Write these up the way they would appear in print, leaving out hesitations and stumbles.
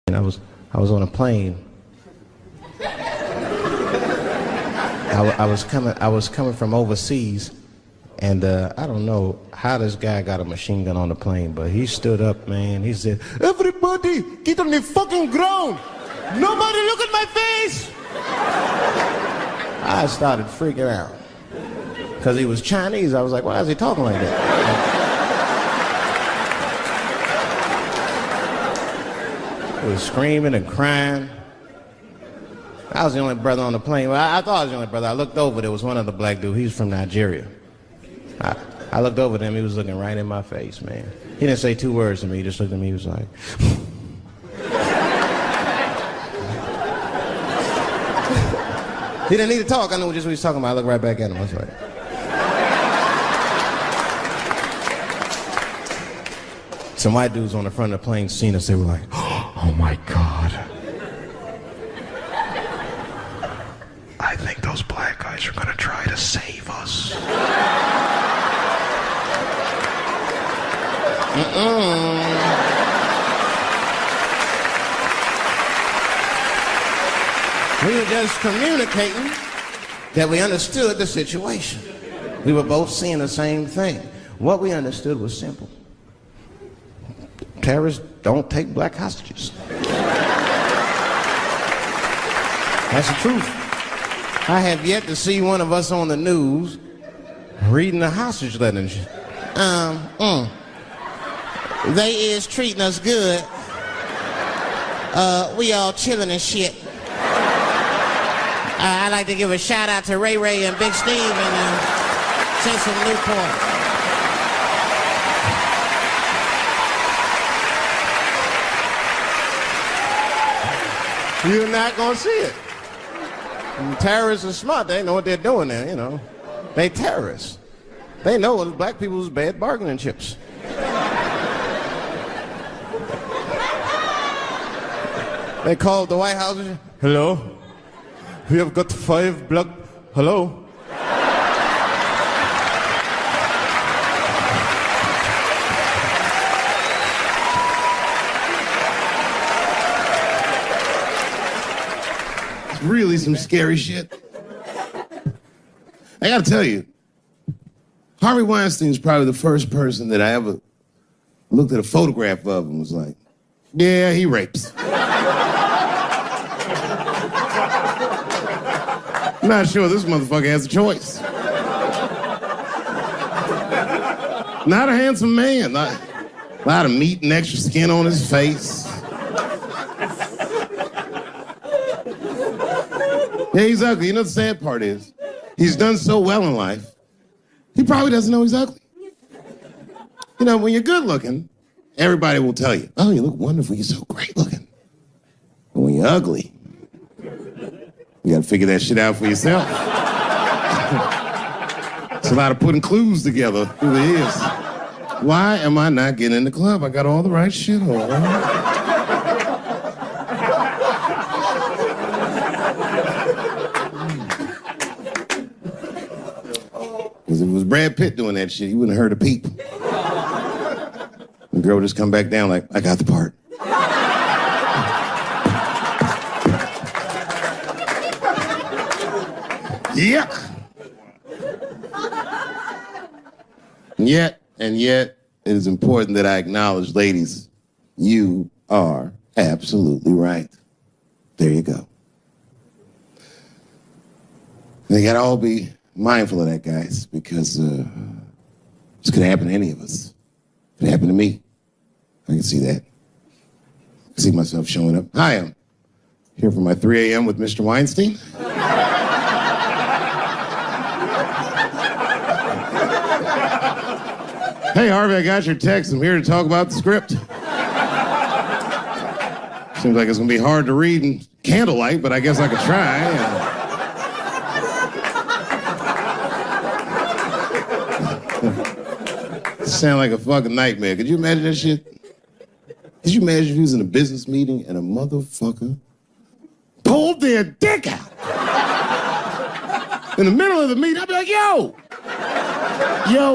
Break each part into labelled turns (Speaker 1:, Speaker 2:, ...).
Speaker 1: And I was on a plane. I was coming from overseas, and I don't know how this guy got a machine gun on the plane, but he stood up, man. He said, "Everybody, get on the fucking ground! Nobody look at my face!" I started freaking out. Because he was Chinese, I was like, why is he talking like that? He was screaming and crying. I was the only brother on the plane. Well, I thought I was the only brother. I looked over, there was one other black dude. He was from Nigeria. I looked over at him, he was looking right in my face, man. He didn't say 2 words to me, he just looked at me, he was like... He didn't need to talk, I knew just what he was talking about. I looked right back at him, I was like... Some white dudes on the front of the plane seen us, they were like, "Oh my God. I think those black guys are gonna try to save us." We were just communicating that we understood the situation. We were both seeing the same thing. What we understood was simple. Terrorists don't take black hostages. That's the truth. I have yet to see one of us on the news reading a hostage letter and shit. They is treating us good. We all chilling and shit. I'd like to give a shout out to Ray Ray and Big Steve and send some Newport. You're not gonna see it. And terrorists are smart. They know what they're doing there, you know. They terrorists. They know black people's bad bargaining chips. They called the White House. "Hello? We have got 5 black... Hello?
Speaker 2: Really some scary shit. I gotta tell you, Harvey Weinstein is probably the first person that I ever looked at a photograph of and was like, yeah, he rapes. I'm not sure this motherfucker has a choice. Not a handsome man. A lot of meat and extra skin on his face. Yeah, he's ugly. You know the sad part is, he's done so well in life, he probably doesn't know he's ugly. You know, when you're good looking, everybody will tell you, "Oh, you look wonderful, you're so great looking." But when you're ugly, you gotta figure that shit out for yourself. It's a lot of putting clues together through the years. Why am I not getting in the club? I got all the right shit on. Because if it was Brad Pitt doing that shit, you wouldn't have heard a peep. The girl just come back down like, "I got the part." Yuck. And yet, it is important that I acknowledge, ladies, you are absolutely right. There you go. They gotta all be mindful of that, guys, because this could happen to any of us. It could happen to me. I can see that. I can see myself showing up. Hi, I'm here for my 3 a.m. with Mr. Weinstein. Hey, Harvey, I got your text. I'm here to talk about the script. Seems like it's gonna be hard to read in candlelight, but I guess I could try. Sound like a fucking nightmare. Could you imagine that shit? Could you imagine if you was in a business meeting and a motherfucker pulled their dick out? In the middle of the meeting, I'd be like, yo,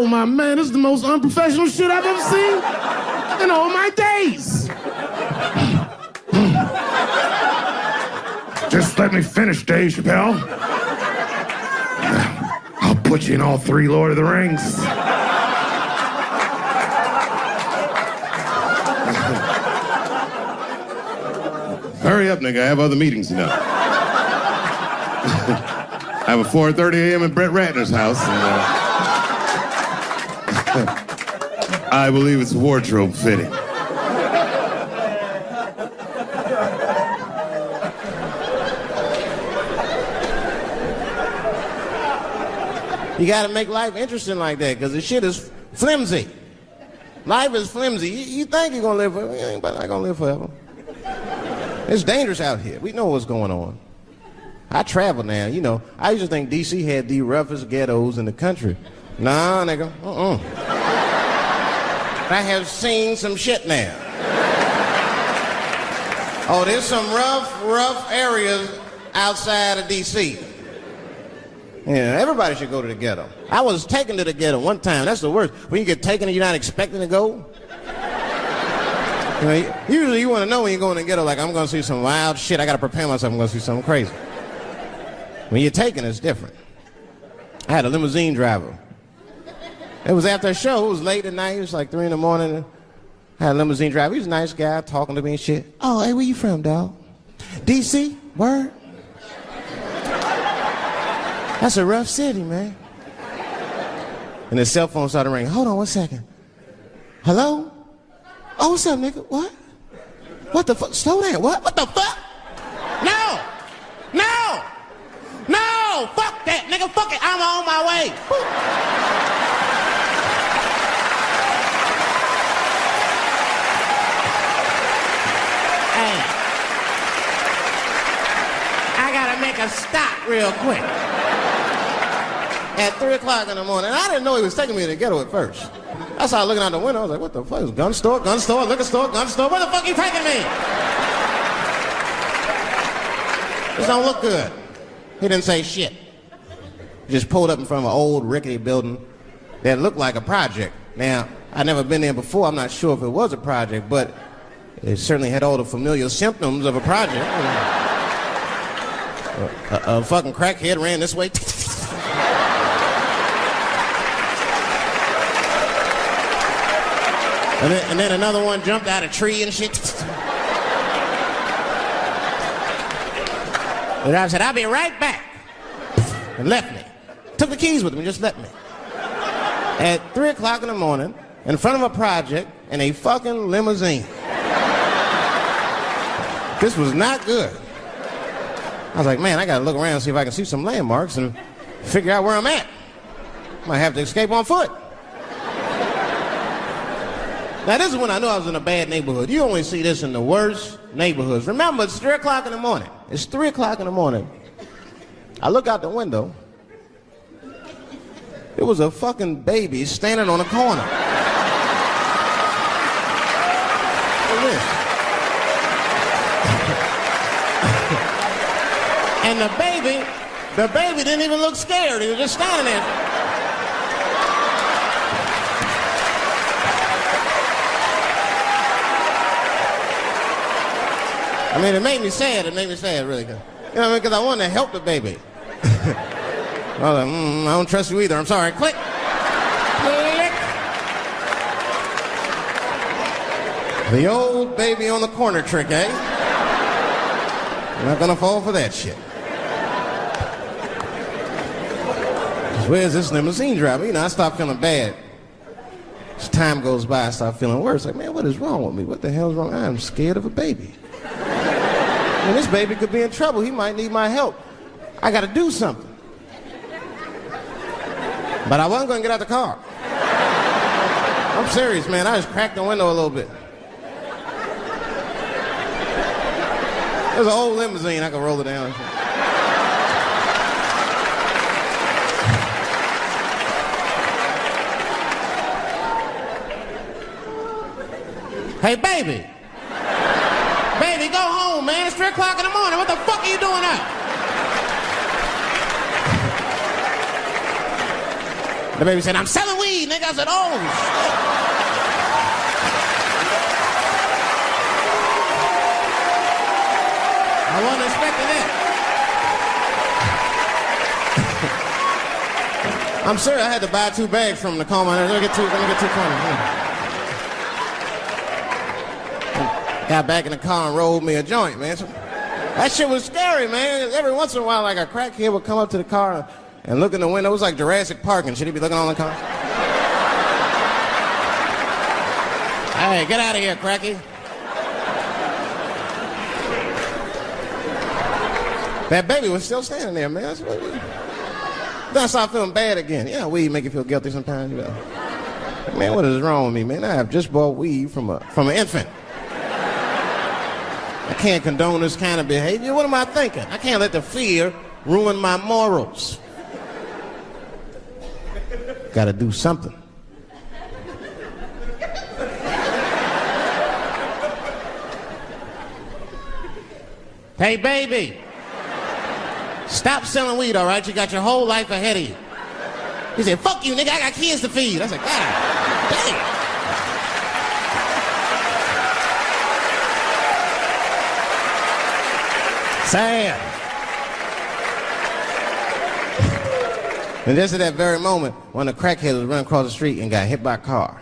Speaker 2: my man, this is the most unprofessional shit I've ever seen in all my days. Just let me finish, Dave Chappelle. I'll put you in all 3 Lord of the Rings. Hurry up, nigga. I have other meetings, you know. I have a 4:30 a.m. at Brett Ratner's house. And, I believe it's wardrobe fitting.
Speaker 1: You gotta make life interesting like that, because the shit is flimsy. Life is flimsy. You think you're gonna live forever, you ain't not gonna live forever. It's dangerous out here. We know what's going on. I travel now, you know. I used to think D.C. had the roughest ghettos in the country. Nah, nigga, I have seen some shit now. Oh, there's some rough areas outside of D.C. Yeah, everybody should go to the ghetto. I was taken to the ghetto one time. That's the worst. When you get taken and you're not expecting to go. You know, usually you want to know when you're going to the ghetto, like, I'm going to see some wild shit. I got to prepare myself. I'm going to see something crazy. When you're taken, it's different. I had a limousine driver. It was after a show. It was late at night. It was like 3 in the morning. I had a limousine driver. He was a nice guy, talking to me and shit. Oh, hey, where you from, dog? D.C.? Word? That's a rough city, man. And his cell phone started ringing. Hold on 1 second. Hello? Oh, what's up, nigga? What? What the fuck? Slow down. What? What the fuck? No! No! No! Fuck that, nigga. Fuck it. I'm on my way. Hey. I gotta make a stop real quick. At 3 o'clock in the morning. I didn't know he was taking me to the ghetto at first. I started looking out the window. I was like, what the fuck? Is gun store, liquor store, gun store? Where the fuck are you taking me? This don't look good. He didn't say shit. He just pulled up in front of an old rickety building that looked like a project. Now, I'd never been there before. I'm not sure if it was a project, but it certainly had all the familiar symptoms of a project. A fucking crackhead ran this way. And then another one jumped out of a tree and shit. The driver said, I'll be right back. And left me. Took the keys with him and just left me. At 3 o'clock in the morning, in front of a project, in a fucking limousine. This was not good. I was like, man, I gotta look around and see if I can see some landmarks and figure out where I'm at. Might have to escape on foot. Now, this is when I knew I was in a bad neighborhood. You only see this in the worst neighborhoods. Remember, it's 3 o'clock in the morning. It's 3 o'clock in the morning. I look out the window. It was a fucking baby standing on a corner. Look at this. And the baby didn't even look scared. He was just standing there. I mean, it made me sad. It made me sad, really. You know what I mean? Because I wanted to help the baby. I was like, I don't trust you either. I'm sorry. Click. Click. The old baby on the corner trick, eh? I'm not gonna fall for that shit. Where's this limousine driver? You know, I stopped feeling bad. As time goes by, I start feeling worse. Like, man, what is wrong with me? What the hell's wrong? I'm scared of a baby. And this baby could be in trouble. He might need my help. I got to do something. But I wasn't going to get out the car. I'm serious, man. I just cracked the window a little bit. There's an old limousine. I can roll it down. Hey, baby. Baby, go home, man. It's 3 o'clock in the morning. What the fuck are you doing out? The baby said, I'm selling weed, nigga. I said, oh, shit. I wasn't expecting that. I'm sure I had to buy 2 bags from him to calm my nerves. Let me get 2 corners. Got back in the car and rolled me a joint, man. So, that shit was scary, man. Every once in a while, like a crackhead would come up to the car and look in the window. It was like Jurassic Park and shit. He'd be looking on the car. Hey, get out of here, cracky. That baby was still standing there, man. Then I started feeling bad again. Yeah, weed make you feel guilty sometimes, you know. Man, what is wrong with me, man? I have just bought weed from an infant. I can't condone this kind of behavior. What am I thinking? I can't let the fear ruin my morals. Gotta do something. Hey, baby. Stop selling weed, all right? You got your whole life ahead of you. He said, fuck you, nigga, I got kids to feed. I said, God damn. Sad. And just at that very moment, one of the crackheads was running across the street and got hit by a car.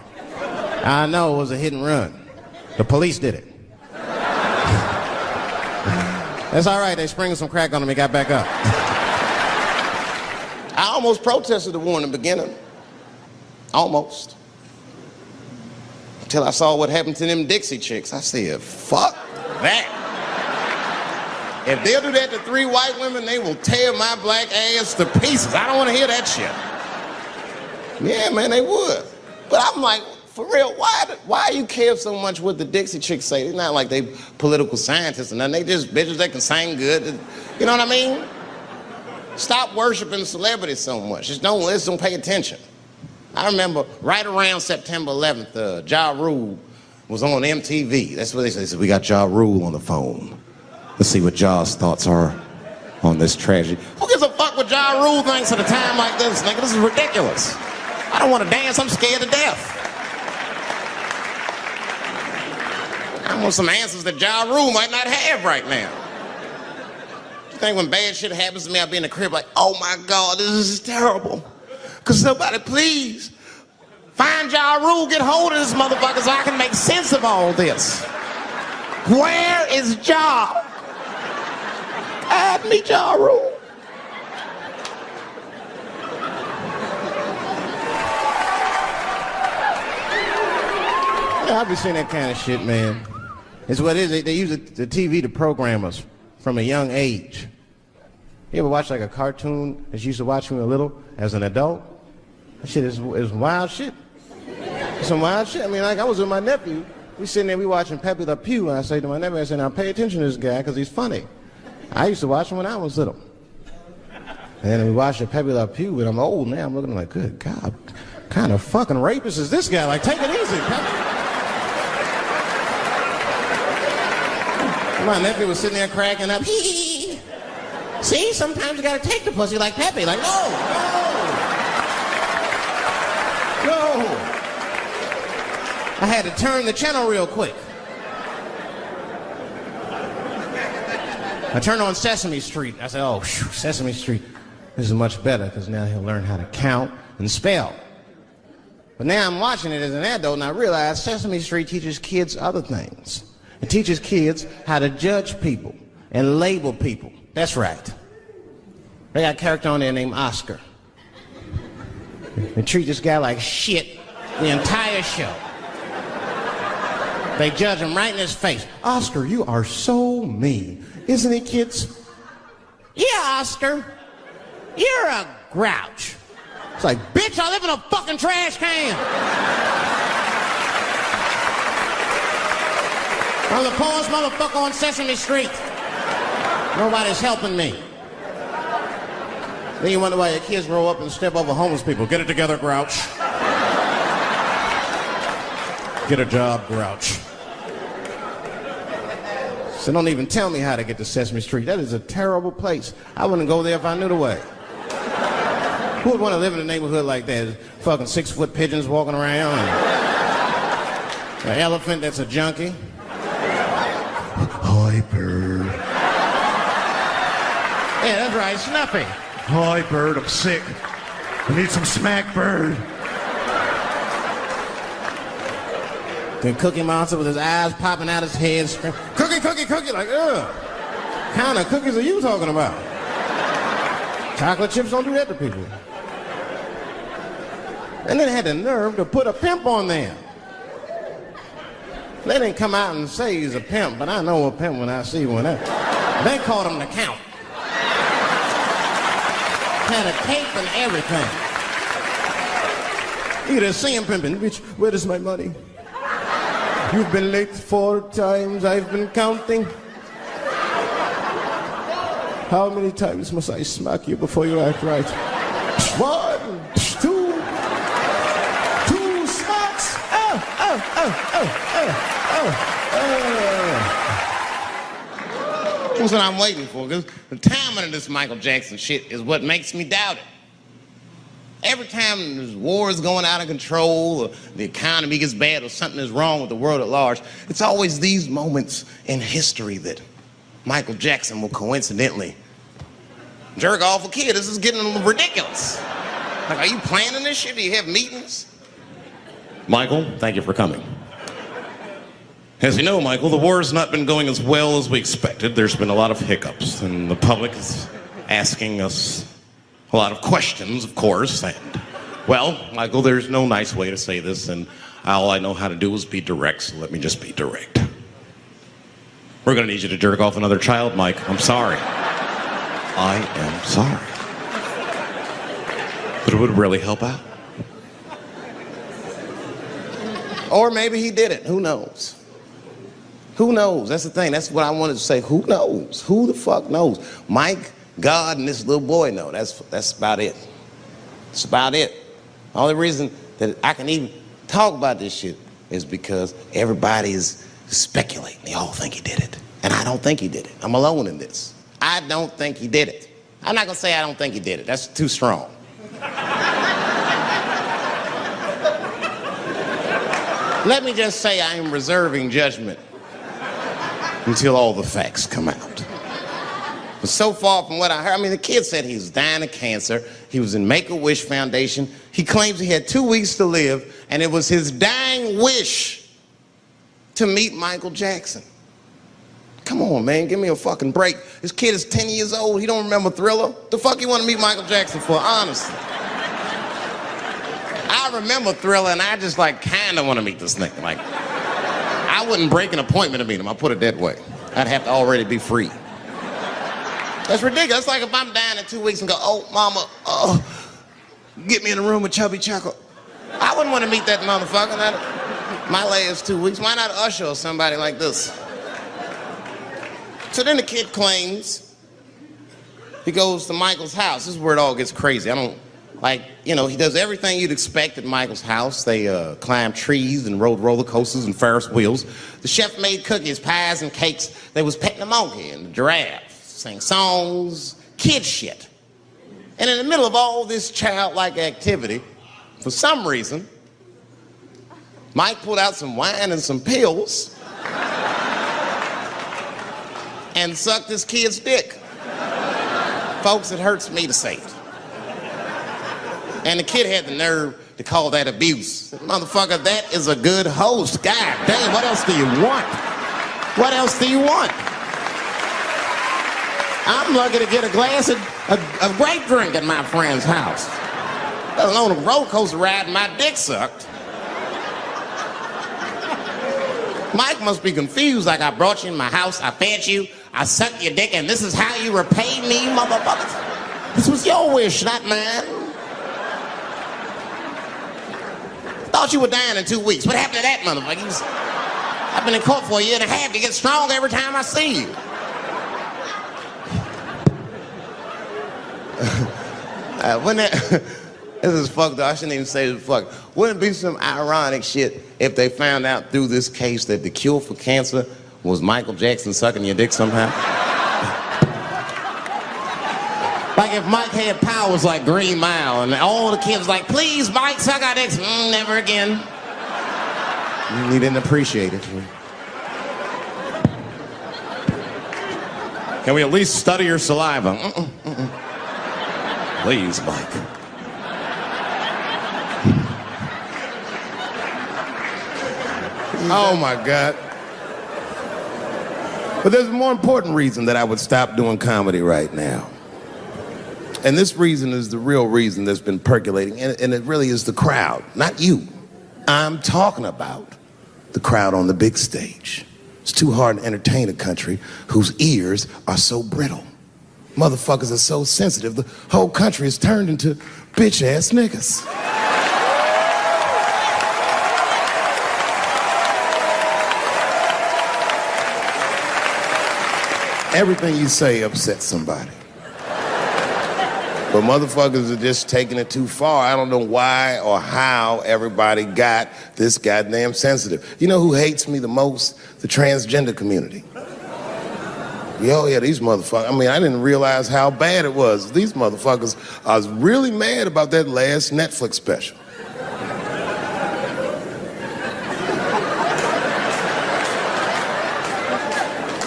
Speaker 1: I know it was a hit and run. The police did it. That's all right, they sprinkled some crack on him and got back up. I almost protested the war in the beginning. Almost. Until I saw what happened to them Dixie chicks. I said, fuck that. If they'll do that to 3 white women, they will tear my black ass to pieces. I don't want to hear that shit. Yeah, man, they would. But I'm like, for real, why you care so much what the Dixie chicks say? It's not like they political scientists or nothing. They just bitches that can sing good. You know what I mean? Stop worshiping celebrities so much. Just don't listen, don't pay attention. I remember right around September 11th, Ja Rule was on MTV. That's what they said. They said, we got Ja Rule on the phone. Let's see what Ja's thoughts are on this tragedy. Who gives a fuck what Ja Rule thinks at a time like this, nigga? This is ridiculous. I don't want to dance. I'm scared to death. I want some answers that Ja Rule might not have right now. You think when bad shit happens to me, I'll be in the crib like, oh my God, this is terrible. Could somebody please find Ja Rule, get hold of this motherfucker so I can make sense of all this. Where is Ja? Add me Ja Rule. Yeah, I've been seeing that kind of shit, man. It's what it is. They use the TV to program us from a young age. You ever watch like a cartoon that you used to watch when you were little as an adult? That shit is wild shit. It's some wild shit. I mean, like I was with my nephew. We sitting there, we watching Pepe Le Pew, and I say to my nephew, I said, now pay attention to this guy because he's funny. I used to watch him when I was little. And then we watched Pepe Le Pew, and I'm old now. I'm looking like, good God, what kind of fucking rapist is this guy? Like, take it easy, Pepe. My nephew was sitting there cracking up. See, sometimes you gotta take the pussy like Pepe. Like, no. I had to turn the channel real quick. I turned on Sesame Street. I said, oh, phew, Sesame Street. This is much better because now he'll learn how to count and spell. But now I'm watching it as an adult and I realize Sesame Street teaches kids other things. It teaches kids how to judge people and label people. That's right. They got a character on there named Oscar. They treat this guy like shit the entire show. They judge him right in his face. Oscar, you are so mean. Isn't he, kids? Yeah, Oscar. You're a grouch. It's like, bitch, I live in a fucking trash can. I'm the poorest motherfucker on Sesame Street. Nobody's helping me. Then you wonder why your kids grow up and step over homeless people. Get it together, grouch. Get a job, grouch. So don't even tell me how to get to Sesame Street. That is a terrible place. I wouldn't go there if I knew the way. Who would want to live in a neighborhood like that? Fucking 6-foot pigeons walking around. And an elephant that's a junkie. Hyper. Yeah, that's right, Snuffy.
Speaker 3: Hi, Bird, I'm sick. I need some smack, Bird.
Speaker 1: Then Cookie Monster with his eyes popping out his head, screaming, "Cookie, cookie, cookie!" Like, ugh. What kind of cookies are you talking about? Chocolate chips don't do that to people. And then they had the nerve to put a pimp on there. They didn't come out and say he's a pimp, but I know a pimp when I see one. They called him the Count. Had a cape and everything. You could see him pimping. Bitch, where is my money? You've been late 4 times. I've been counting. How many times must I smack you before you act right? 1, 2 smacks. That's what I'm waiting for, because the timing of this Michael Jackson shit is what makes me doubt it. Every time this war is going out of control, or the economy gets bad, or something is wrong with the world at large, it's always these moments in history that Michael Jackson will coincidentally jerk off a kid. This is getting a little ridiculous. Like, are you planning this shit? Do you have meetings?
Speaker 2: Michael, thank you for coming. As you know, Michael, the war has not been going as well as we expected. There's been a lot of hiccups, and the public is asking us a lot of questions, of course. And, well, Michael, there's no nice way to say this, and all I know how to do is be direct, so let me just be direct. We're gonna need you to jerk off another child, Mike. I'm sorry. I am sorry. But it would really help out.
Speaker 1: Or maybe he did it. Who knows? Who knows? That's the thing. That's what I wanted to say. Who knows? Who the fuck knows? Mike, God, and this little boy know. That's about it. That's about it. The only reason that I can even talk about this shit is because everybody is speculating. They all think he did it. And I don't think he did it. I'm alone in this. I don't think he did it. I'm not gonna say I don't think he did it. That's too strong. Let me just say I am reserving judgment until all the facts come out. But so far from what I heard, I mean, the kid said he was dying of cancer. He was in Make-A-Wish Foundation. He claims he had 2 weeks to live, and it was his dying wish to meet Michael Jackson. Come on, man, give me a fucking break. This kid is 10 years old. He don't remember Thriller. The fuck you want to meet Michael Jackson for, honestly? I remember Thriller, and I just, like, kind of want to meet this nigga. Like, I wouldn't break an appointment to meet him. I'll put it that way. I'd have to already be free. That's ridiculous. It's like if I'm dying in 2 weeks and go, "Oh, mama, get me in a room with Chubby Chuckle." I wouldn't want to meet that motherfucker. My last 2 weeks. Why not Usher or somebody like this? So then the kid claims he goes to Michael's house. This is where it all gets crazy. He does everything you'd expect at Michael's house. They climbed trees and rode roller coasters and Ferris wheels. The chef made cookies, pies, and cakes. They was petting the monkey and the giraffe, sang songs, kid shit. And in the middle of all this childlike activity, for some reason, Mike pulled out some wine and some pills and sucked his kid's dick. Folks, it hurts me to say it. And the kid had the nerve to call that abuse. Motherfucker, that is a good host. God damn, what else do you want? What else do you want? I'm lucky to get a glass of grape drink at my friend's house. Let alone a roller coaster ride and my dick sucked. Mike must be confused, like I brought you in my house, I fed you, I sucked your dick, and this is how you repay me, motherfuckers? This was your wish, not mine. Thought you were dying in 2 weeks. What happened to that motherfucker? I've been in court for a year and a half. You get stronger every time I see you. This is fucked up. I shouldn't even say this fuck. Wouldn't it be some ironic shit if they found out through this case that the cure for cancer was Michael Jackson sucking your dick somehow? Like if Mike had powers like Green Mile and all the kids like, "Please, Mike, suck our dicks." Never again. He didn't appreciate it.
Speaker 2: Can we at least study your saliva? Please, Mike. Oh, my God. But there's a more important reason that I would stop doing comedy right now. And this reason is the real reason that's been percolating, and it really is the crowd, not you. I'm talking about the crowd on the big stage. It's too hard to entertain a country whose ears are so brittle. Motherfuckers are so sensitive, the whole country is turned into bitch-ass niggas. Everything you say upsets somebody. But motherfuckers are just taking it too far. I don't know why or how everybody got this goddamn sensitive. You know who hates me the most? The transgender community. Yo, yeah, these motherfuckers. I mean, I didn't realize how bad it was. These motherfuckers I was really mad about that last Netflix special.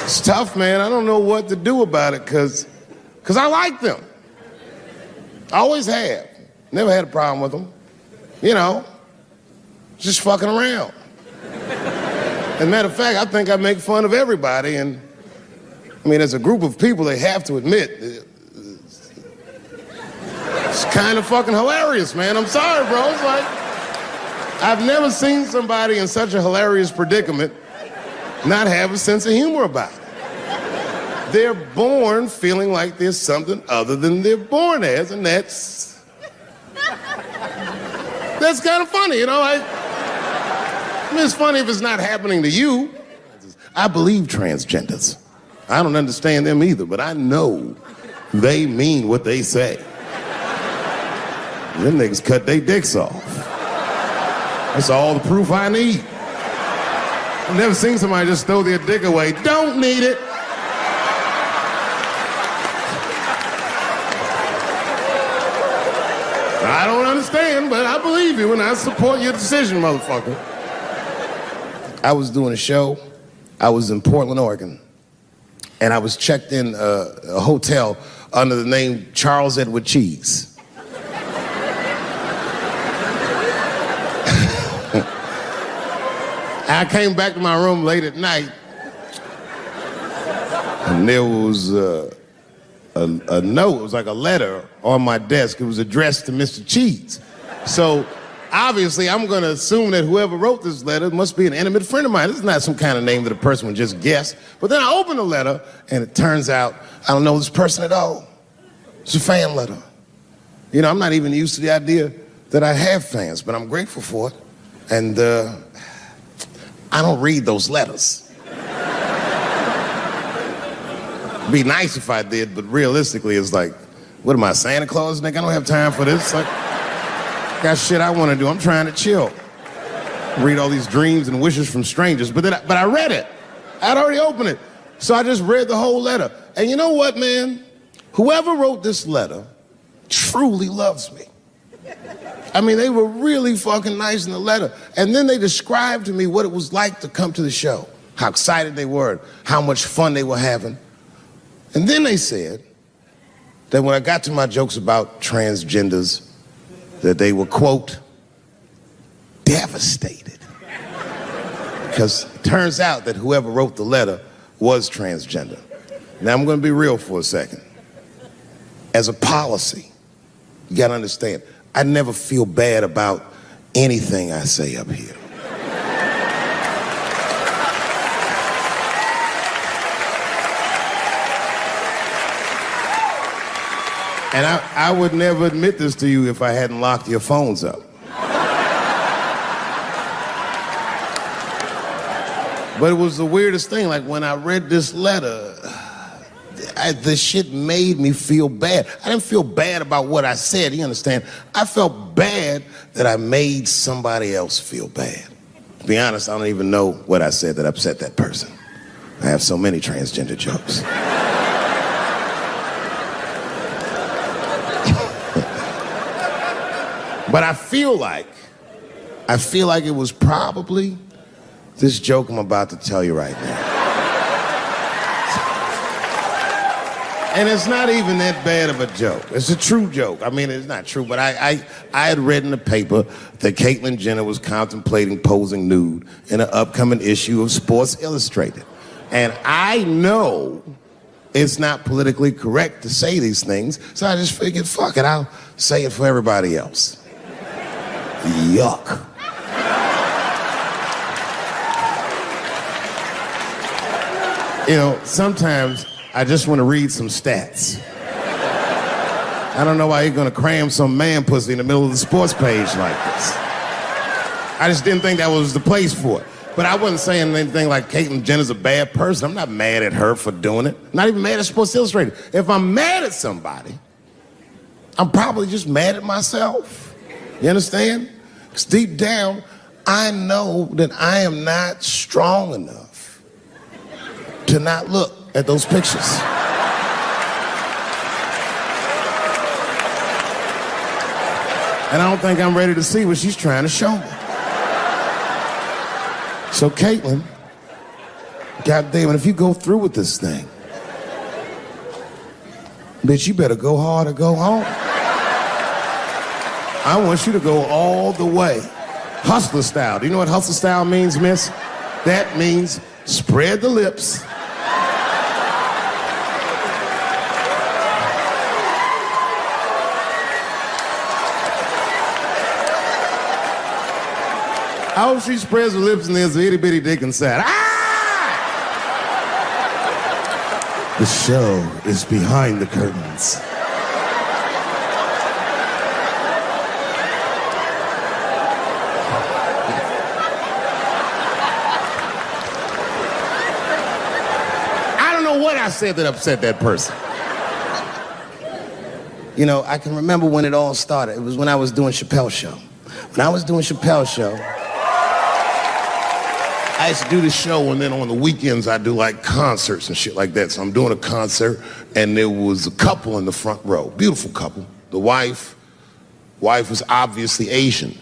Speaker 2: It's tough, man. I don't know what to do about it because I like them. I always have. Never had a problem with them. You know, just fucking around. As a matter of fact, I think I make fun of everybody. And I mean, as a group of people, they have to admit, it's kind of fucking hilarious, man. I'm sorry, bro. It's like, I've never seen somebody in such a hilarious predicament not have a sense of humor about it. They're born feeling like there's something other than they're born as, and that's kind of funny, you know? I mean, it's funny if it's not happening to you. I believe transgenders. I don't understand them either, but I know they mean what they say. Them niggas cut their dicks off. That's all the proof I need. I've never seen somebody just throw their dick away. Don't need it. I don't understand, but I believe you and I support your decision, motherfucker. I was doing a show. I was in Portland, Oregon, and I was checked in a hotel under the name Charles Edward Cheese. I came back to my room late at night, and there was a note. It was like a letter on my desk. It was addressed to Mr. Cheese. So obviously, I'm going to assume that whoever wrote this letter must be an intimate friend of mine. This is not some kind of name that a person would just guess. But then I opened the letter, and it turns out I don't know this person at all. It's a fan letter. You know, I'm not even used to the idea that I have fans, but I'm grateful for it. And I don't read those letters. It'd be nice if I did, but realistically, it's like, what am I, Santa Claus, nigga? I don't have time for this. Like, got shit I want to do. I'm trying to chill. Read all these dreams and wishes from strangers. But I read it. I'd already opened it. So I just read the whole letter. And you know what, man? Whoever wrote this letter truly loves me. I mean, they were really fucking nice in the letter. And then they described to me what it was like to come to the show, how excited they were, how much fun they were having. And then they said that when I got to my jokes about transgenders, that they were, quote, devastated. Because it turns out that whoever wrote the letter was transgender. Now, I'm going to be real for a second. As a policy, you got to understand, I never feel bad about anything I say up here. And I would never admit this to you if I hadn't locked your phones up. But it was the weirdest thing. Like, when I read this letter, this shit made me feel bad. I didn't feel bad about what I said, you understand? I felt bad that I made somebody else feel bad. To be honest, I don't even know what I said that upset that person. I have so many transgender jokes. But I feel like it was probably this joke I'm about to tell you right now. And it's not even that bad of a joke. It's a true joke. I mean, it's not true, but I had read in the paper that Caitlyn Jenner was contemplating posing nude in an upcoming issue of Sports Illustrated. And I know it's not politically correct to say these things, so I just figured, fuck it, I'll say it for everybody else. Yuck. You know, sometimes I just want to read some stats. I don't know why you're going to cram some man pussy in the middle of the sports page like this. I just didn't think that was the place for it. But I wasn't saying anything like Caitlyn Jenner's a bad person. I'm not mad at her for doing it. Not even mad at Sports Illustrated. If I'm mad at somebody, I'm probably just mad at myself. You understand? Because deep down, I know that I am not strong enough to not look at those pictures. And I don't think I'm ready to see what she's trying to show me. So Caitlyn, goddamn it, if you go through with this thing, bitch, you better go hard or go home. I want you to go all the way. Hustler style. Do you know what hustler style means, miss? That means spread the lips. I hope she spreads her lips and there's an itty bitty dick inside. Ah! The show is behind the curtains. I don't know what I said that upset that person. You know, I can remember when it all started. It was when I was doing Chappelle show. When I was doing Chappelle show, I used to do the show, and then on the weekends I do like concerts and shit like that. So I'm doing a concert, and there was a couple in the front row, beautiful couple. The wife was obviously Asian.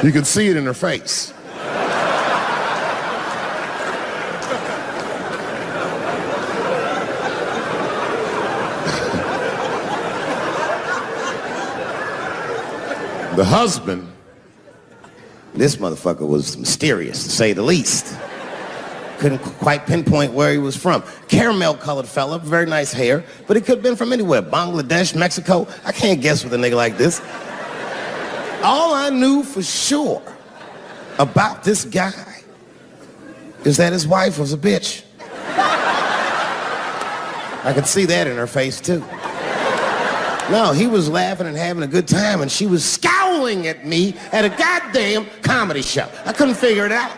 Speaker 2: You could see it in her face. The husband, this motherfucker was mysterious, to say the least. Couldn't quite pinpoint where he was from. Caramel-colored fella, very nice hair, but he could have been from anywhere. Bangladesh, Mexico. I can't guess with a nigga like this. All I knew for sure about this guy is that his wife was a bitch. I could see that in her face, too. No, he was laughing and having a good time, and she was scowling at me at a goddamn comedy show. I couldn't figure it out.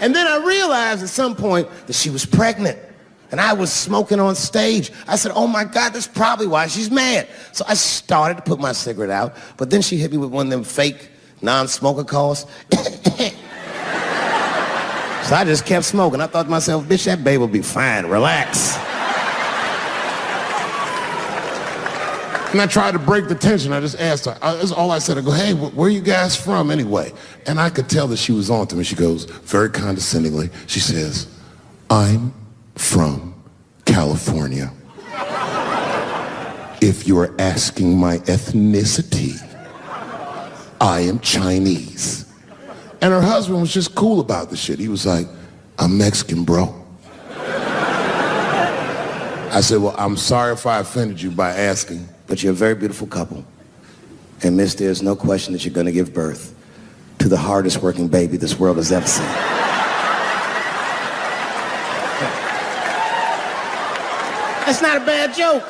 Speaker 2: And then I realized at some point that she was pregnant, and I was smoking on stage. I said, oh my God, that's probably why she's mad. So I started to put my cigarette out, but then she hit me with one of them fake non-smoker calls. So I just kept smoking. I thought to myself, bitch, that baby will be fine, relax. And I tried to break the tension. I just asked her. That's all I said. I go, hey, where are you guys from anyway? And I could tell that she was on to me. She goes, very condescendingly, she says, I'm from California. If you're asking my ethnicity, I am Chinese. And her husband was just cool about the shit. He was like, I'm Mexican, bro. I said, well, I'm sorry if I offended you by asking, but you're a very beautiful couple. And miss, there's no question that you're gonna give birth to the hardest working baby this world has ever seen. That's not a bad joke.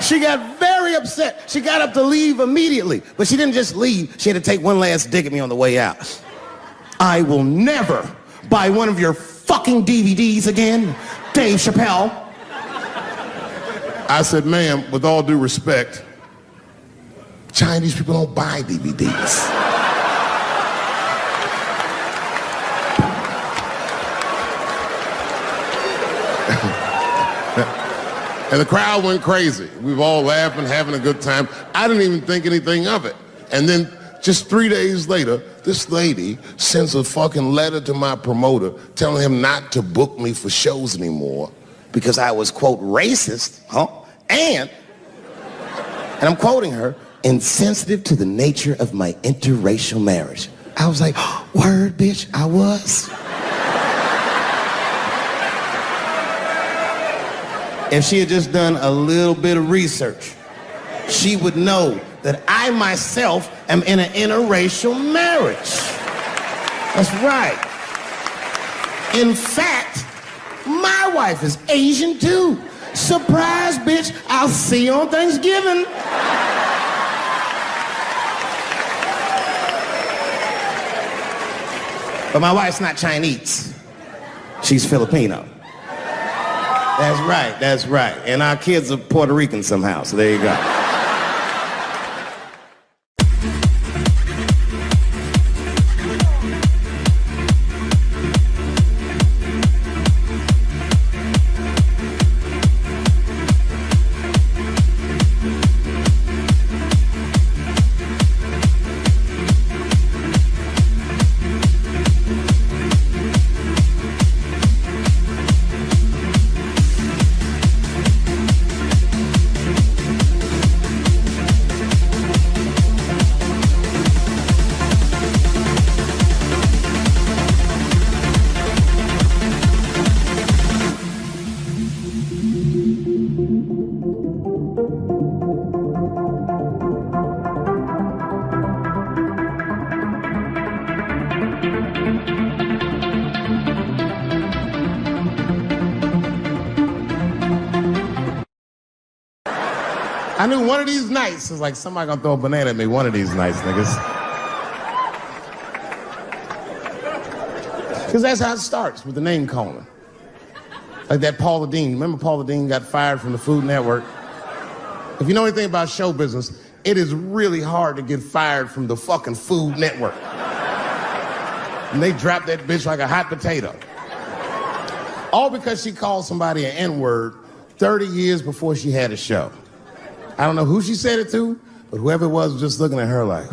Speaker 2: She got very upset. She got up to leave immediately, but she didn't just leave. She had to take one last dig at me on the way out. I will never buy one of your fucking DVDs again, Dave Chappelle. I said, ma'am, with all due respect, Chinese people don't buy DVDs. And the crowd went crazy. We were all laughing, having a good time. I didn't even think anything of it. And then Just 3 days later, this lady sends a fucking letter to my promoter telling him not to book me for shows anymore because I was, quote, racist, and I'm quoting her, insensitive to the nature of my interracial marriage. I was like, word, bitch, I was. If she had just done a little bit of research, she would know that I myself am in an interracial marriage. That's right. In fact, my wife is Asian too. Surprise, bitch, I'll see you on Thanksgiving. But my wife's not Chinese. She's Filipino. That's right. And our kids are Puerto Rican somehow, so there you go. I knew one of these nights, it's like somebody gonna throw a banana at me one of these nights, niggas. Because that's how it starts, with the name calling. Like that Paula Deen. Remember Paula Deen got fired from the Food Network? If you know anything about show business, it is really hard to get fired from the fucking Food Network. And they dropped that bitch like a hot potato. All because she called somebody an N-word 30 years before she had a show. I don't know who she said it to, but whoever it was just looking at her like,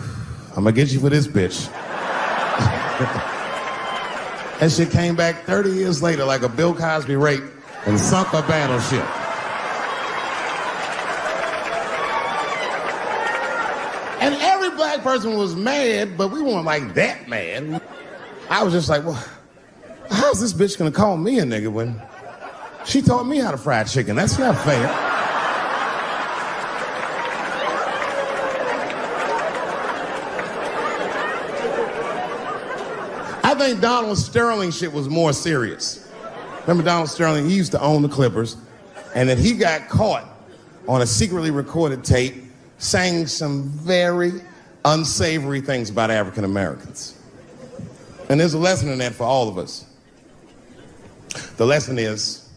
Speaker 2: I'm gonna get you for this bitch. And she came back 30 years later like a Bill Cosby rape and sunk her battleship. And every black person was mad, but we weren't like that mad. I was just like, well, how's this bitch gonna call me a nigga when she taught me how to fry chicken? That's not fair. I think Donald Sterling shit was more serious. Remember Donald Sterling? He used to own the Clippers, and then he got caught on a secretly recorded tape saying some very unsavory things about African Americans. And there's a lesson in that for all of us. The lesson is,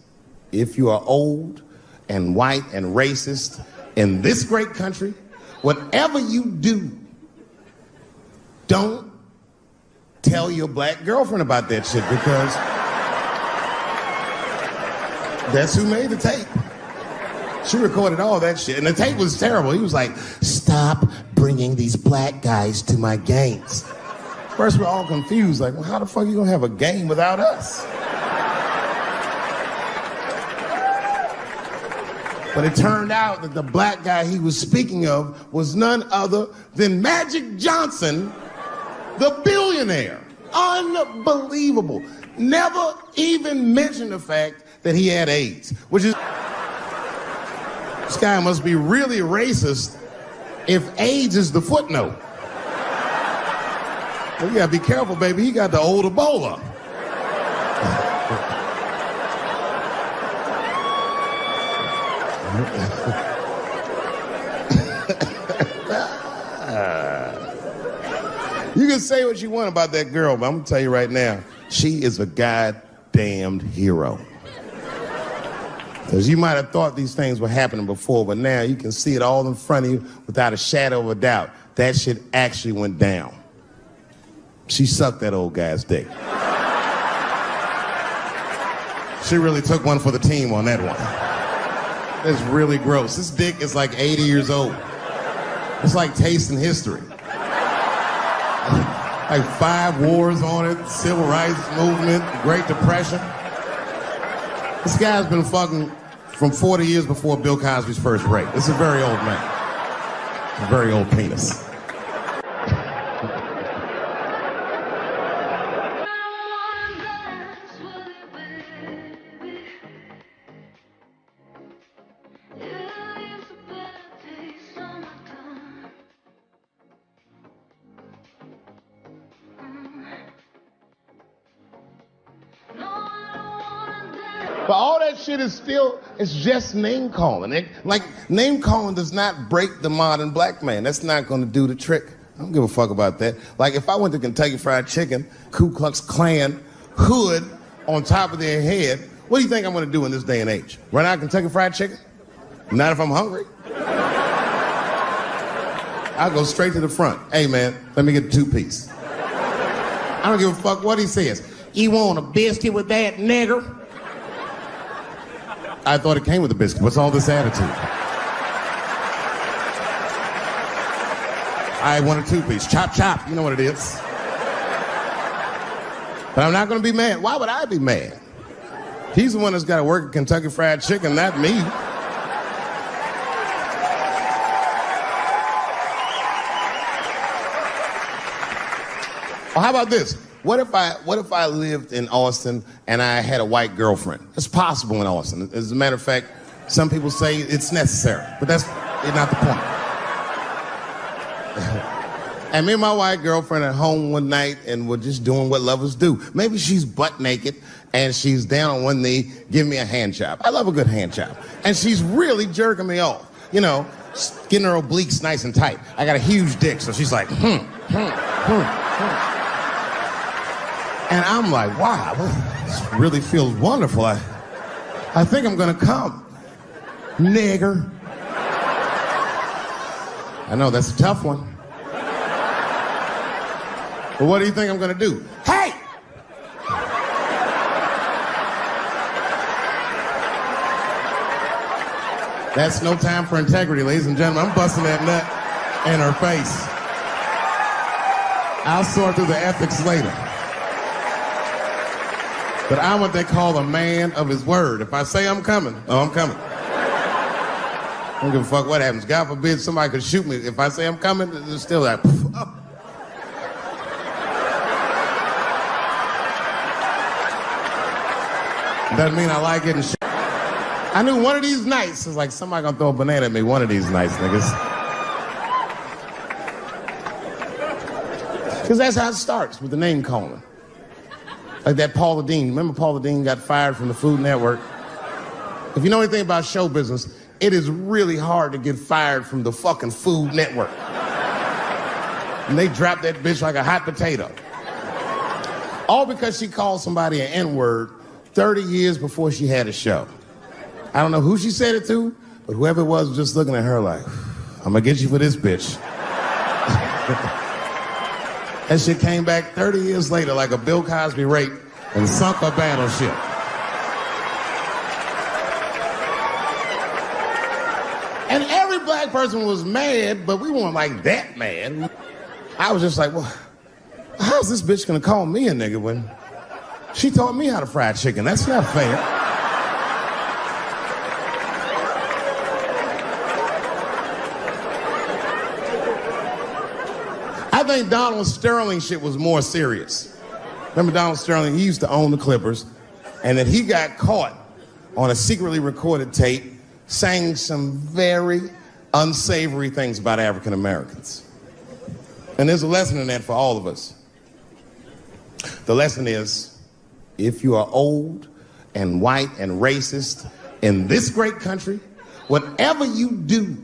Speaker 2: if you are old and white and racist in this great country, whatever you do, don't tell your black girlfriend about that shit, because that's who made the tape. She recorded all that shit, and the tape was terrible. He was like, stop bringing these black guys to my games. First, we're all confused, like, well, how the fuck are you gonna have a game without us? But it turned out that the black guy he was speaking of was none other than Magic Johnson, the billionaire. Unbelievable. Never even mentioned the fact that he had AIDS, which is... This guy must be really racist if AIDS is the footnote. Well, you gotta be careful, baby. He got the old Ebola. You can say what you want about that girl, but I'm gonna tell you right now, she is a goddamned hero. Because you might have thought these things were happening before, but now you can see it all in front of you without a shadow of a doubt. That shit actually went down. She sucked that old guy's dick. She really took one for the team on that one. That's really gross. This dick is like 80 years old. It's like tasting history. Like 5 wars on it, Civil Rights Movement, Great Depression. This guy's been fucking from 40 years before Bill Cosby's first rape. This is a very old man. A very old penis. But all that shit is still, it's just name calling. Like, name calling does not break the modern black man. That's not gonna do the trick. I don't give a fuck about that. Like, if I went to Kentucky Fried Chicken, Ku Klux Klan, hood on top of their head, what do you think I'm gonna do in this day and age? Run out Kentucky Fried Chicken? Not if I'm hungry. I'll go straight to the front. Hey man, let me get a 2-piece. I don't give a fuck what he says. You want a biscuit with that, nigger? I thought it came with a biscuit. What's all this attitude? I want a 2-piece. Chop, chop. You know what it is. But I'm not going to be mad. Why would I be mad? He's the one that's got to work at Kentucky Fried Chicken, not me. Well, how about this? What if I lived in Austin and I had a white girlfriend? It's possible in Austin. As a matter of fact, some people say it's necessary, but that's not the point. And me and my white girlfriend at home one night and we're just doing what lovers do. Maybe she's butt naked and she's down on one knee, giving me a hand job. I love a good hand job. And she's really jerking me off. You know, getting her obliques nice and tight. I got a huge dick, so she's like, And I'm like, wow, this really feels wonderful. I think I'm gonna come, nigger. I know, that's a tough one. But what do you think I'm gonna do? Hey! That's no time for integrity, ladies and gentlemen. I'm busting that nut in her face. I'll sort through the ethics later. But I'm what they call a man of his word. If I say I'm coming, oh, I'm coming. I don't give a fuck what happens. God forbid somebody could shoot me. If I say I'm coming, it's still like, oh. Doesn't mean I like getting shot. I knew one of these nights, it's like somebody gonna throw a banana at me one of these nights, niggas. Because that's how it starts, with the name calling. Like that Paula Deen. Remember Paula Deen got fired from the Food Network? If you know anything about show business, it is really hard to get fired from the fucking Food Network. And they dropped that bitch like a hot potato. All because she called somebody an N-word 30 years before she had a show. I don't know who she said it to, but whoever it was just looking at her like, I'm gonna get you for this bitch. And she came back 30 years later like a Bill Cosby rape and sunk a battleship. And every black person was mad, but we weren't like that mad. I was just like, well, how's this bitch gonna call me a nigga when she taught me how to fry chicken? That's not fair. I think Donald Sterling shit was more serious. Remember Donald Sterling? He used to own the Clippers, and then he got caught on a secretly recorded tape saying some very unsavory things about African Americans. And there's a lesson in that for all of us. The lesson is, if you are old and white and racist in this great country, whatever you do,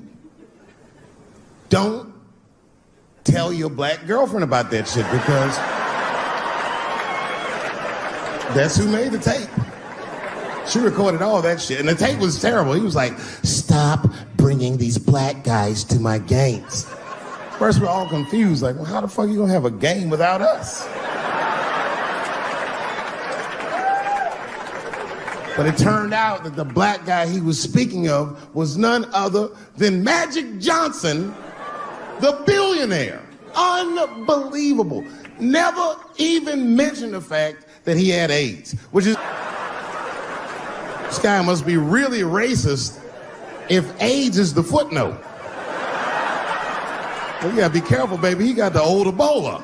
Speaker 2: don't tell your black girlfriend about that shit, because that's who made the tape. She recorded all that shit, and the tape was terrible. He was like, stop bringing these black guys to my games. First, we're all confused, like, well, how the fuck are you gonna have a game without us? But it turned out that the black guy he was speaking of was none other than Magic Johnson, the billionaire. Unbelievable. never even mentioned the fact that he had AIDS, which is, this guy must be really racist if AIDS is the footnote. Well, you gotta be careful, baby. He got the old Ebola.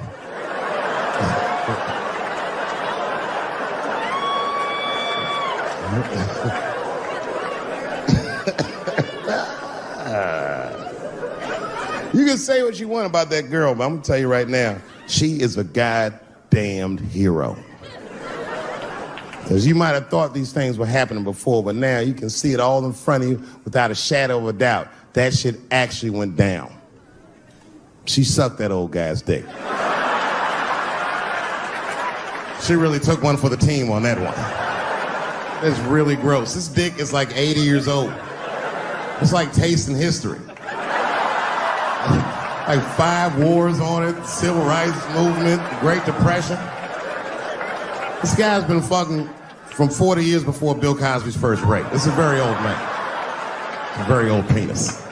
Speaker 2: You can say what you want about that girl, but I'm gonna tell you right now, she is a goddamned hero. Because you might have thought these things were happening before, but now you can see it all in front of you without a shadow of a doubt. That shit actually went down. She sucked that old guy's dick. She really took one for the team on that one. That's really gross. This dick is like 80 years old. It's like tasting history. Like 5 wars on it, civil rights movement, Great Depression. This guy's been fucking from 40 years before Bill Cosby's first rape. This is a very old man. A very old penis.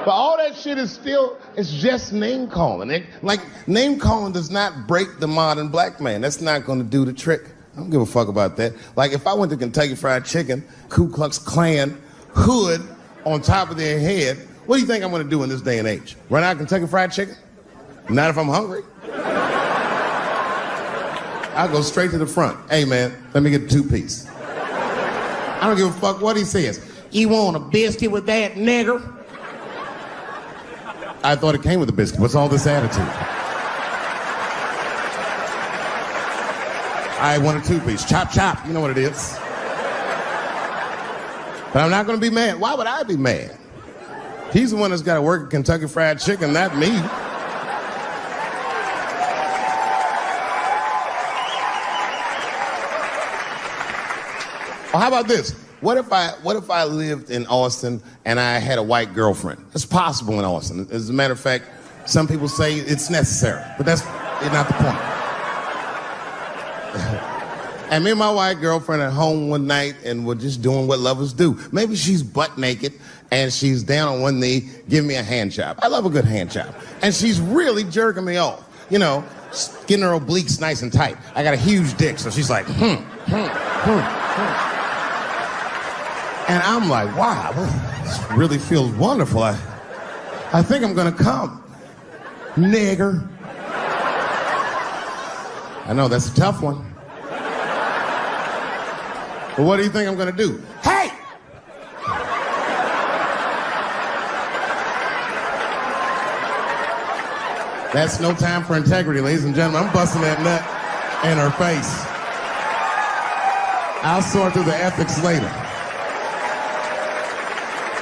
Speaker 2: But all that shit is still, it's just name calling. Like, name calling does not break the modern black man. That's not gonna do the trick. I don't give a fuck about that. Like, if I went to Kentucky Fried Chicken, Ku Klux Klan, hood on top of their head, what do you think I'm gonna do in this day and age? Run out Kentucky Fried Chicken? Not if I'm hungry. I'll go straight to the front. Hey man, let me get a 2-piece. I don't give a fuck what he says. You want a biscuit with that, nigger? I thought it came with a biscuit. What's all this attitude? I want a 2-piece. Chop, chop. You know what it is. But I'm not going to be mad. Why would I be mad? He's the one that's got to work at Kentucky Fried Chicken, not me. Well, how about this? What if I lived in Austin and I had a white girlfriend? It's possible in Austin. As a matter of fact, some people say it's necessary, but that's not the point. And me and my white girlfriend at home one night and we're just doing what lovers do. Maybe she's butt naked and she's down on one knee giving me a hand job. I love a good hand job. And she's really jerking me off. You know, getting her obliques nice and tight. I got a huge dick, so she's like, And I'm like, wow, this really feels wonderful. I think I'm gonna come. Nigger. I know, that's a tough one. But what do you think I'm gonna do? Hey! That's no time for integrity, ladies and gentlemen. I'm busting that nut in her face. I'll sort through the ethics later.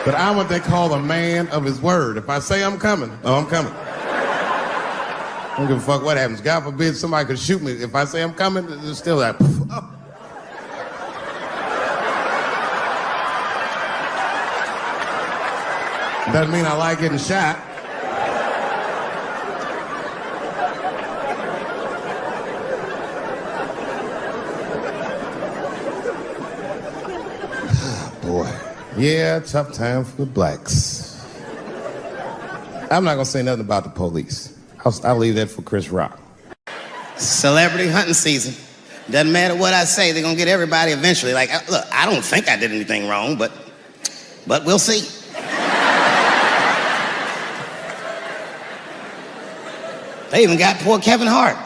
Speaker 2: But I'm what they call a man of his word. If I say I'm coming, oh, I'm coming. I don't give a fuck what happens. God forbid somebody could shoot me. If I say I'm coming, it's still that. Oh. Doesn't mean I like getting shot. Boy. Yeah, tough time for the blacks. I'm not gonna say nothing about the police. I'll leave that for Chris Rock.
Speaker 4: Celebrity hunting season. Doesn't matter what I say, they're gonna get everybody eventually. Like, look, I don't think I did anything wrong, but we'll see. They even got poor Kevin Hart.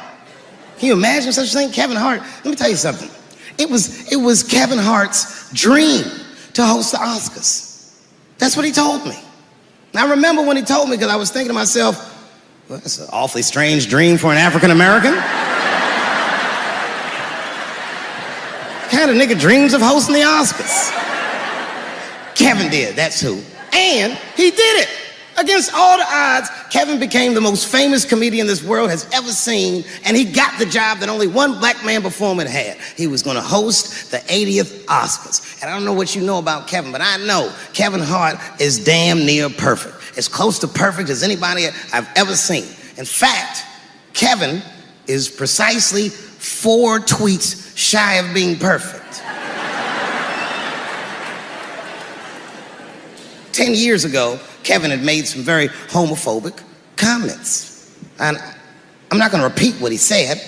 Speaker 4: Can you imagine such a thing? Kevin Hart, let me tell you something. It was Kevin Hart's dream to host the Oscars. That's what he told me. And I remember when he told me, because I was thinking to myself, well, that's an awfully strange dream for an African American. Kind of nigga dreams of hosting the Oscars. Kevin did, that's who. And he did it. Against all the odds, Kevin became the most famous comedian this world has ever seen, and he got the job that only one black man before him had had. He was gonna host the 80th Oscars. And I don't know what you know about Kevin, but I know Kevin Hart is damn near perfect. As close to perfect as anybody I've ever seen. In fact, Kevin is precisely 4 tweets shy of being perfect. 10 years ago, Kevin had made some very homophobic comments. And I'm not gonna repeat what he said,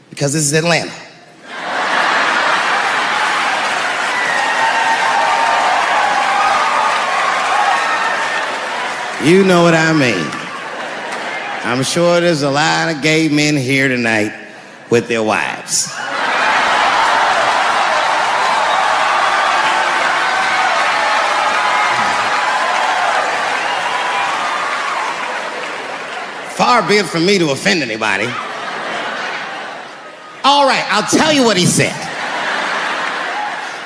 Speaker 4: because this is Atlanta. You know what I mean. I'm sure there's a lot of gay men here tonight with their wives. Far be it from me to offend anybody. All right, I'll tell you what he said.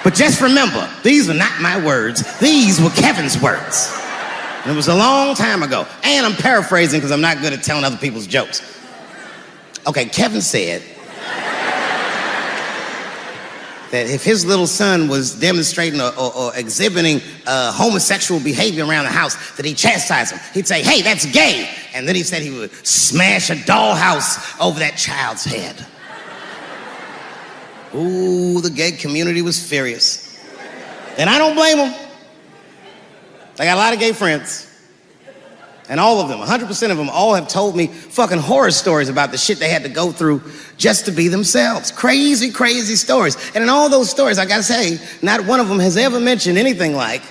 Speaker 4: But just remember, these were not my words. These were Kevin's words. And it was a long time ago. And I'm paraphrasing because I'm not good at telling other people's jokes. Okay, Kevin said that if his little son was demonstrating or exhibiting homosexual behavior around the house, that he'd chastise him. He'd say, hey, that's gay. And then he said he would smash a dollhouse over that child's head. Ooh, the gay community was furious. And I don't blame them. I got a lot of gay friends. And all of them, 100% of them, all have told me fucking horror stories about the shit they had to go through just to be themselves. Crazy, crazy stories. And in all those stories, I gotta say, not one of them has ever mentioned anything like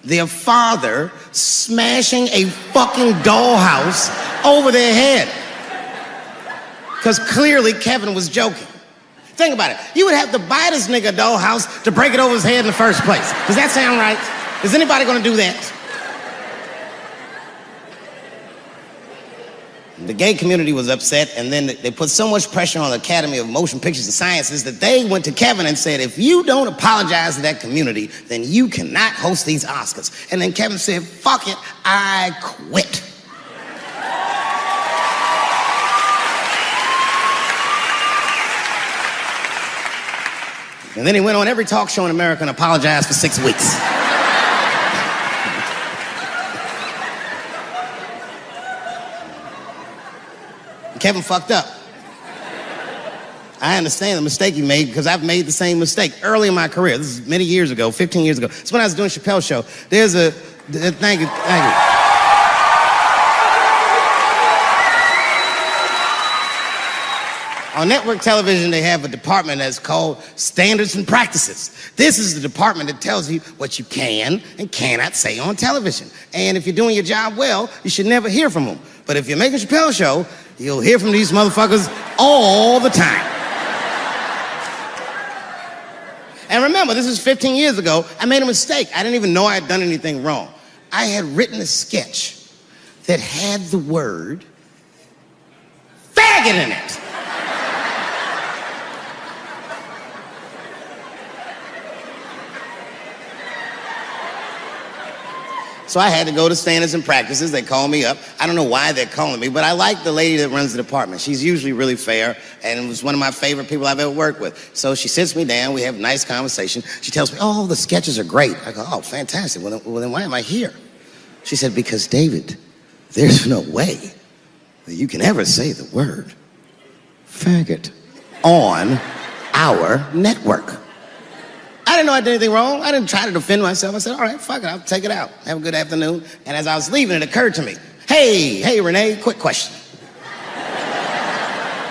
Speaker 4: their father smashing a fucking dollhouse over their head. Because clearly Kevin was joking. Think about it. You would have to buy this nigga a dollhouse to break it over his head in the first place. Does that sound right? Is anybody gonna do that? The gay community was upset, and then they put so much pressure on the Academy of Motion Pictures and Sciences that they went to Kevin and said, if you don't apologize to that community, then you cannot host these Oscars. And then Kevin said, fuck it, I quit. And then he went on every talk show in America and apologized for 6 weeks. Kevin fucked up. I understand the mistake he made because I've made the same mistake early in my career. This is many years ago, 15 years ago. It's when I was doing Chappelle show. There's a, thank you. On network television, they have a department that's called Standards and Practices. This is the department that tells you what you can and cannot say on television. And if you're doing your job well, you should never hear from them. But if you're making a Chappelle show, you'll hear from these motherfuckers all the time. And remember, this is 15 years ago. I made a mistake. I didn't even know I had done anything wrong. I had written a sketch that had the word faggot in it. So I had to go to Standards and Practices. They called me up. I don't know why they're calling me, but I like the lady that runs the department. She's usually really fair, and it was one of my favorite people I've ever worked with. So she sits me down. We have a nice conversation. She tells me, oh, the sketches are great. I go, oh, fantastic. Well, then why am I here? She said, because, David, there's no way that you can ever say the word faggot on our network. I didn't know I did anything wrong. I didn't try to defend myself. I said, all right, fuck it, I'll take it out. Have a good afternoon. And as I was leaving, it occurred to me, hey, Renee, quick question.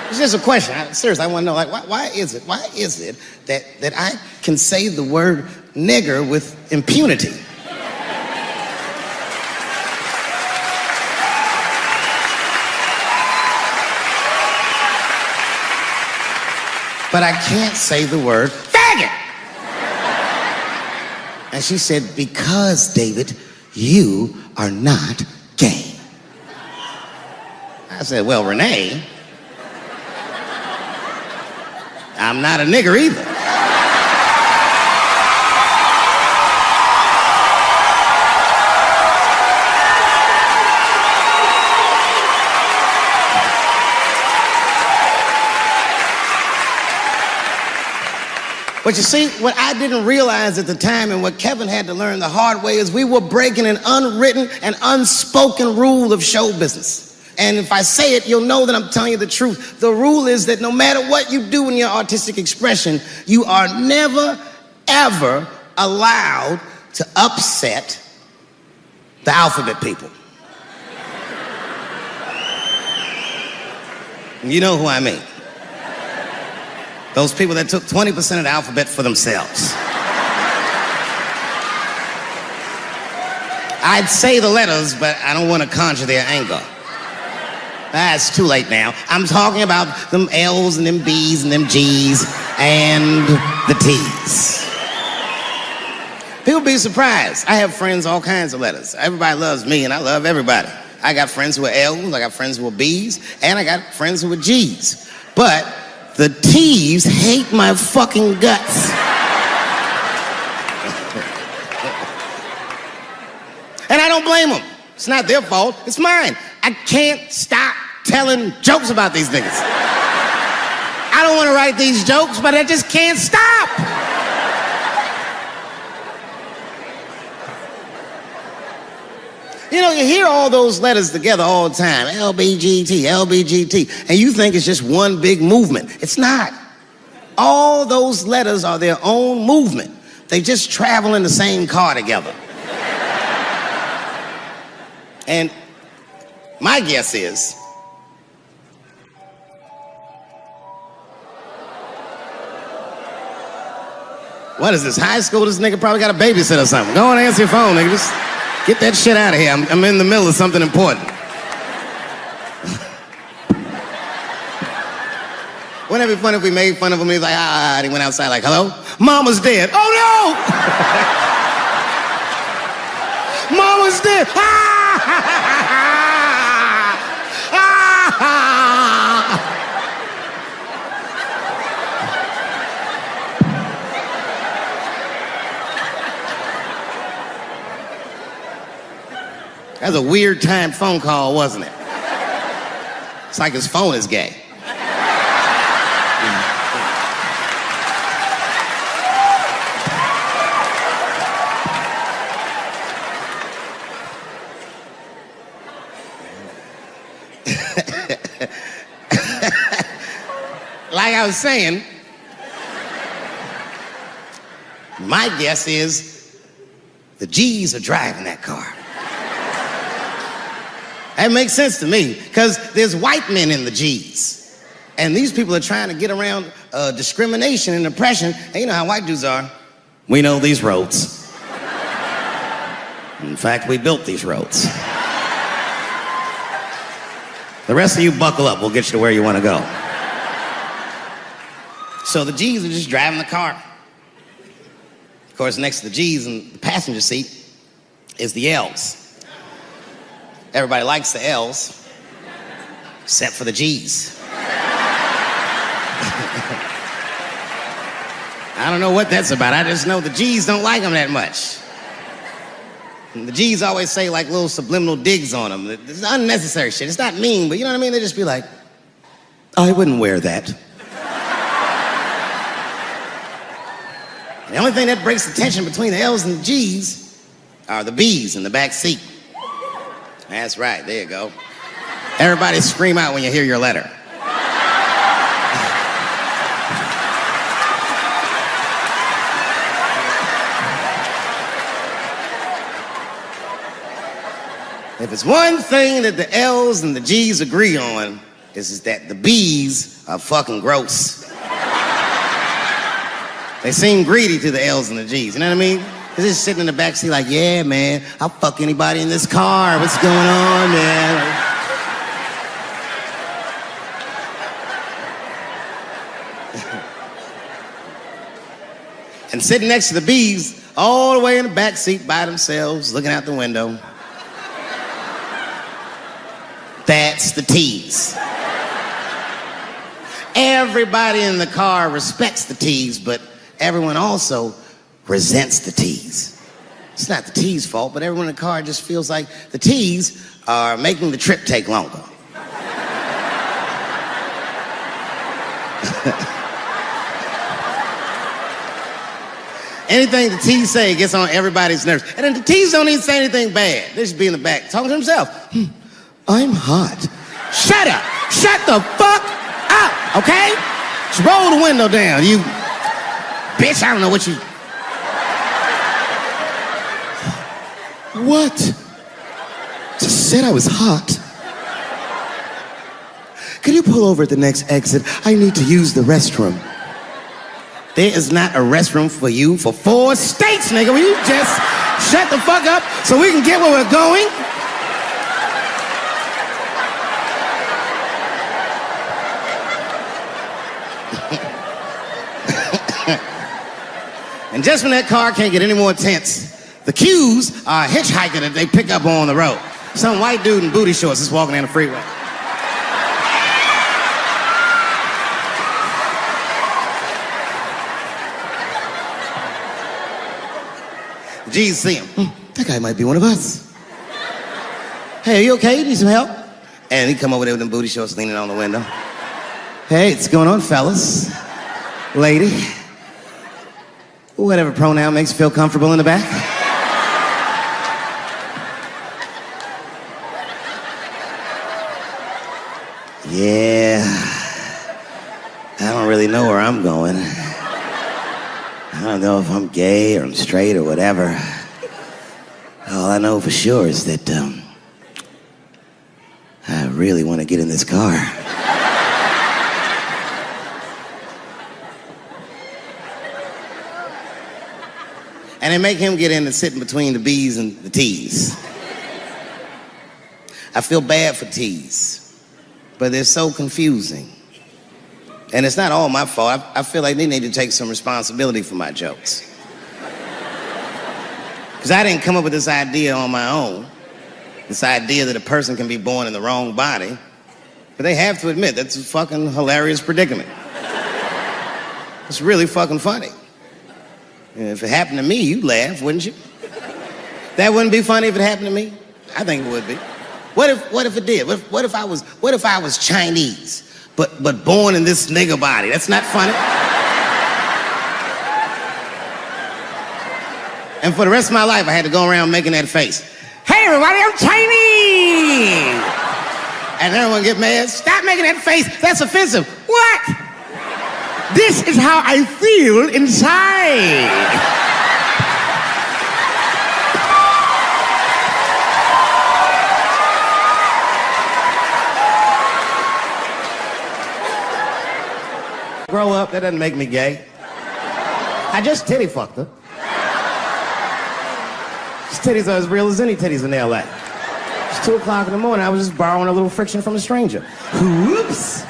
Speaker 4: It's just a question. Seriously, I want to know, like, why is it that I can say the word nigger with impunity? But I can't say the word faggot. And she said, because, David, you are not gay. I said, well, Renee, I'm not a nigger either. But you see, what I didn't realize at the time and what Kevin had to learn the hard way is we were breaking an unwritten and unspoken rule of show business. And if I say it, you'll know that I'm telling you the truth. The rule is that no matter what you do in your artistic expression, you are never, ever allowed to upset the alphabet people. You know who I mean. Those people that took 20% of the alphabet for themselves. I'd say the letters, but I don't want to conjure their anger. It's too late now. I'm talking about them L's and them B's and them G's and the T's. People be surprised. I have friends, all kinds of letters. Everybody loves me and I love everybody. I got friends who are L's, I got friends who are B's, and I got friends who are G's. But the T's hate my fucking guts. And I don't blame them. It's not their fault, it's mine. I can't stop telling jokes about these niggas. I don't want to write these jokes, but I just can't stop. You know, you hear all those letters together all the time, LBGT, LBGT, and you think it's just one big movement. It's not. All those letters are their own movement. They just travel in the same car together. And my guess is, what is this, high school? This nigga probably got a babysitter or something. Go on and answer your phone, nigga. Just get that shit out of here. I'm in the middle of something important. Wouldn't it be funny if we made fun of him? He's like, and he went outside like, hello? Mama's dead. Oh no! Mama's dead. That's a weird time phone call, wasn't it? It's like his phone is gay. Like I was saying, my guess is the G's are driving that car. That makes sense to me, because there's white men in the G's. And these people are trying to get around discrimination and oppression. And you know how white dudes are. We know these roads. In fact, we built these roads. The rest of you buckle up, we'll get you to where you want to go. So the G's are just driving the car. Of course, next to the G's in the passenger seat is the L's. Everybody likes the L's, except for the G's. I don't know what that's about. I just know the G's don't like them that much. And the G's always say like little subliminal digs on them. It's unnecessary shit. It's not mean, but you know what I mean? They just be like, I wouldn't wear that. The only thing that breaks the tension between the L's and the G's are the B's in the back seat. That's right, there you go. Everybody scream out when you hear your letter. If it's one thing that the L's and the G's agree on, is that the B's are fucking gross. They seem greedy to the L's and the G's, you know what I mean? They're just sitting in the backseat like, yeah, man, I'll fuck anybody in this car. What's going on, man? And sitting next to the B's, all the way in the backseat by themselves, looking out the window. That's the T's. Everybody in the car respects the T's, but everyone also resents the T's. It's not the T's' fault, but everyone in the car just feels like the T's are making the trip take longer. Anything the T's say gets on everybody's nerves. And then the T's don't even say anything bad. They just be in the back talking to himself. I'm hot. Shut up. Shut the fuck up, okay? Just roll the window down, you bitch. I don't know what you... What? Just said I was hot. Could you pull over at the next exit? I need to use the restroom. There is not a restroom for you for 4 states, nigga. Will you just shut the fuck up so we can get where we're going? And just when that car can't get any more tense, the cues are a hitchhiker that they pick up on the road. Some white dude in booty shorts is walking down the freeway. Jesus see him. That guy might be one of us. Hey, are you okay? Need some help? And he come over there with them booty shorts leaning on the window. Hey, what's going on, fellas? Lady. Whatever pronoun makes you feel comfortable in the back. Yeah. I don't really know where I'm going. I don't know if I'm gay or I'm straight or whatever. All I know for sure is that I really want to get in this car. And they make him get in and sit in between the B's and the T's. I feel bad for T's, but they're so confusing. And it's not all my fault. I feel like they need to take some responsibility for my jokes. Because I didn't come up with this idea on my own. This idea that a person can be born in the wrong body. But they have to admit, that's a fucking hilarious predicament. It's really fucking funny. And if it happened to me, you'd laugh, wouldn't you? That wouldn't be funny if it happened to me? I think it would be. What if it did? What if I was Chinese, but born in this nigga body? That's not funny. And for the rest of my life, I had to go around making that face. Hey, everybody, I'm Chinese! And everyone get mad. Stop making that face. That's offensive. What? This is how I feel inside. Grow up, that doesn't make me gay. I just titty fucked her. These titties are as real as any titties in LA. It's 2 o'clock in the morning, I was just borrowing a little friction from a stranger. Whoops.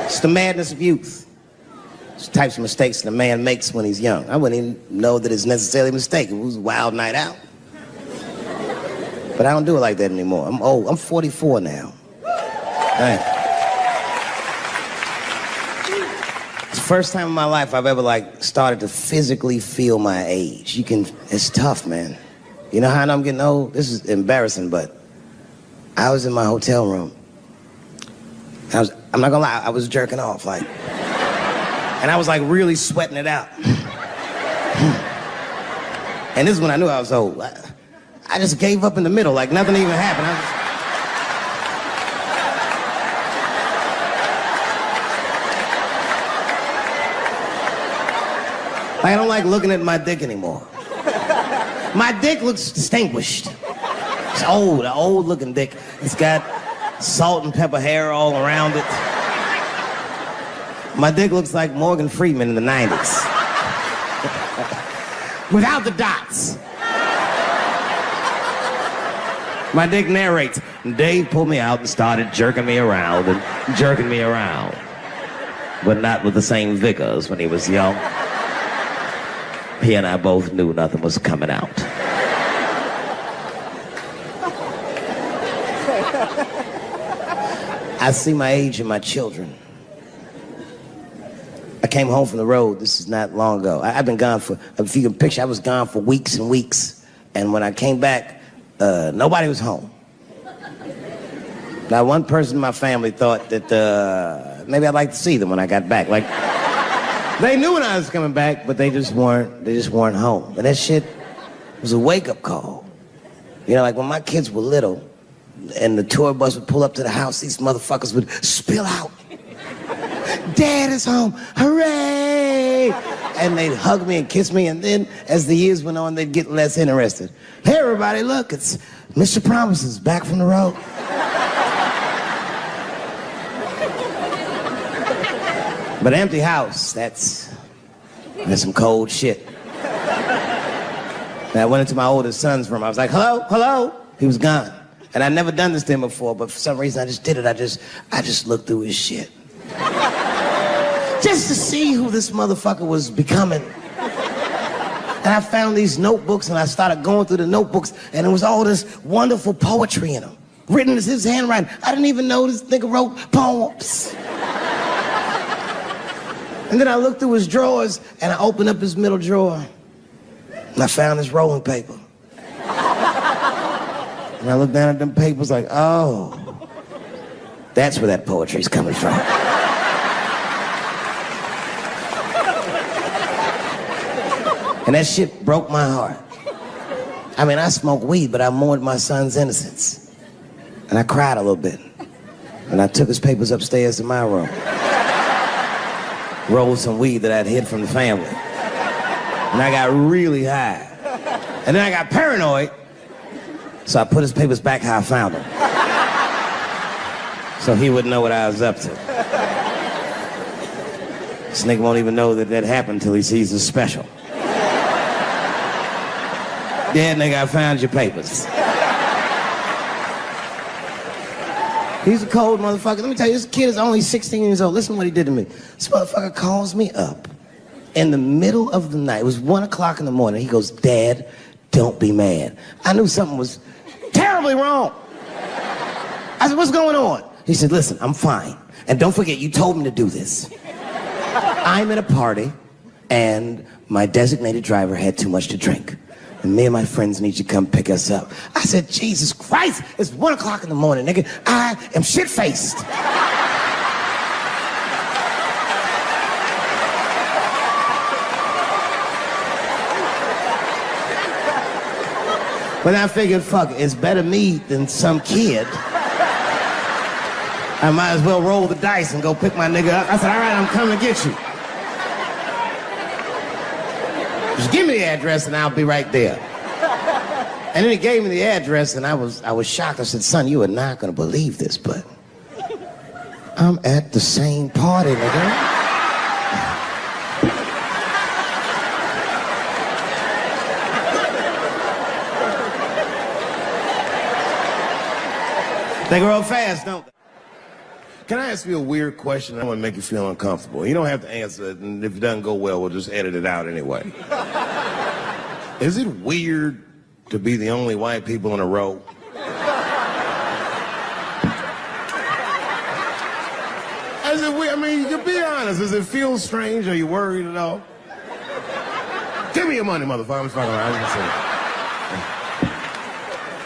Speaker 4: It's the madness of youth. It's the types of mistakes that a man makes when he's young. I wouldn't even know that it's necessarily a mistake. It was a wild night out. But I don't do it like that anymore. I'm old. I'm 44 now. Dang. It's the first time in my life I've ever started to physically feel my age. It's tough, man. You know how I'm getting old? This is embarrassing, but I was in my hotel room. I'm not gonna lie, I was jerking off, and I was really sweating it out. And this is when I knew I was old. I just gave up in the middle, nothing even happened. I don't like looking at my dick anymore. My dick looks distinguished. It's old, an old looking dick. It's got salt and pepper hair all around it. My dick looks like Morgan Freeman in the 90s. Without the dots. My dick narrates. Dave pulled me out and started jerking me around and jerking me around. But not with the same vigor as when he was young. He and I both knew nothing was coming out. I see my age in my children. I came home from the road. This is not long ago. I've been gone for, if you can picture, I was gone for weeks and weeks. And when I came back, nobody was home. Now, one person in my family thought that maybe I'd like to see them when I got back. Like, they knew when I was coming back, but they just weren't home. And that shit was a wake-up call. You know, like when my kids were little and the tour bus would pull up to the house, these motherfuckers would spill out. Dad is home, hooray! And they'd hug me and kiss me, and then as the years went on, they'd get less interested. Hey, everybody, look, it's Mr. Promises back from the road. But an empty house, that's some cold shit. And I went into my oldest son's room. I was like, hello, hello. He was gone. And I'd never done this to him before, but for some reason I just did it. I just looked through his shit. Just to see who this motherfucker was becoming. And I found these notebooks and I started going through the notebooks and there was all this wonderful poetry in them. Written as his handwriting. I didn't even know this nigga wrote poems. And then I looked through his drawers and I opened up his middle drawer and I found this rolling paper. And I looked down at them papers like, oh, that's where that poetry's coming from. And that shit broke my heart. I mean, I smoked weed, but I mourned my son's innocence. And I cried a little bit. And I took his papers upstairs to my room. Rolled some weed that I'd hid from the family. And I got really high. And then I got paranoid, so I put his papers back how I found them. So he wouldn't know what I was up to. This nigga won't even know that happened until he sees the special. Yeah, nigga, I found your papers. He's a cold motherfucker. Let me tell you, this kid is only 16 years old. Listen to what he did to me. This motherfucker calls me up in the middle of the night. It was 1 o'clock in the morning. He goes, Dad, don't be mad. I knew something was terribly wrong. I said, what's going on? He said, listen, I'm fine. And don't forget, you told me to do this. I'm at a party, and my designated driver had too much to drink. And me and my friends need you to come pick us up. I said, Jesus Christ, it's 1 o'clock in the morning, nigga. I am shit-faced. But I figured, fuck, it's better me than some kid. I might as well roll the dice and go pick my nigga up. I said, all right, I'm coming to get you. Just give me the address and I'll be right there. And then he gave me the address and I was shocked. I said, son, you are not gonna believe this, but I'm at the same party, nigga. They grow fast, don't they?
Speaker 2: Can I ask you a weird question? I want to make you feel uncomfortable. You don't have to answer it, and if it doesn't go well, we'll just edit it out anyway. Is it weird to be the only white people in a row? Is it weird? I mean, you can be honest. Does it feel strange? Are you worried at all? Give me your money, motherfucker. I'm just fucking around. I was gonna say.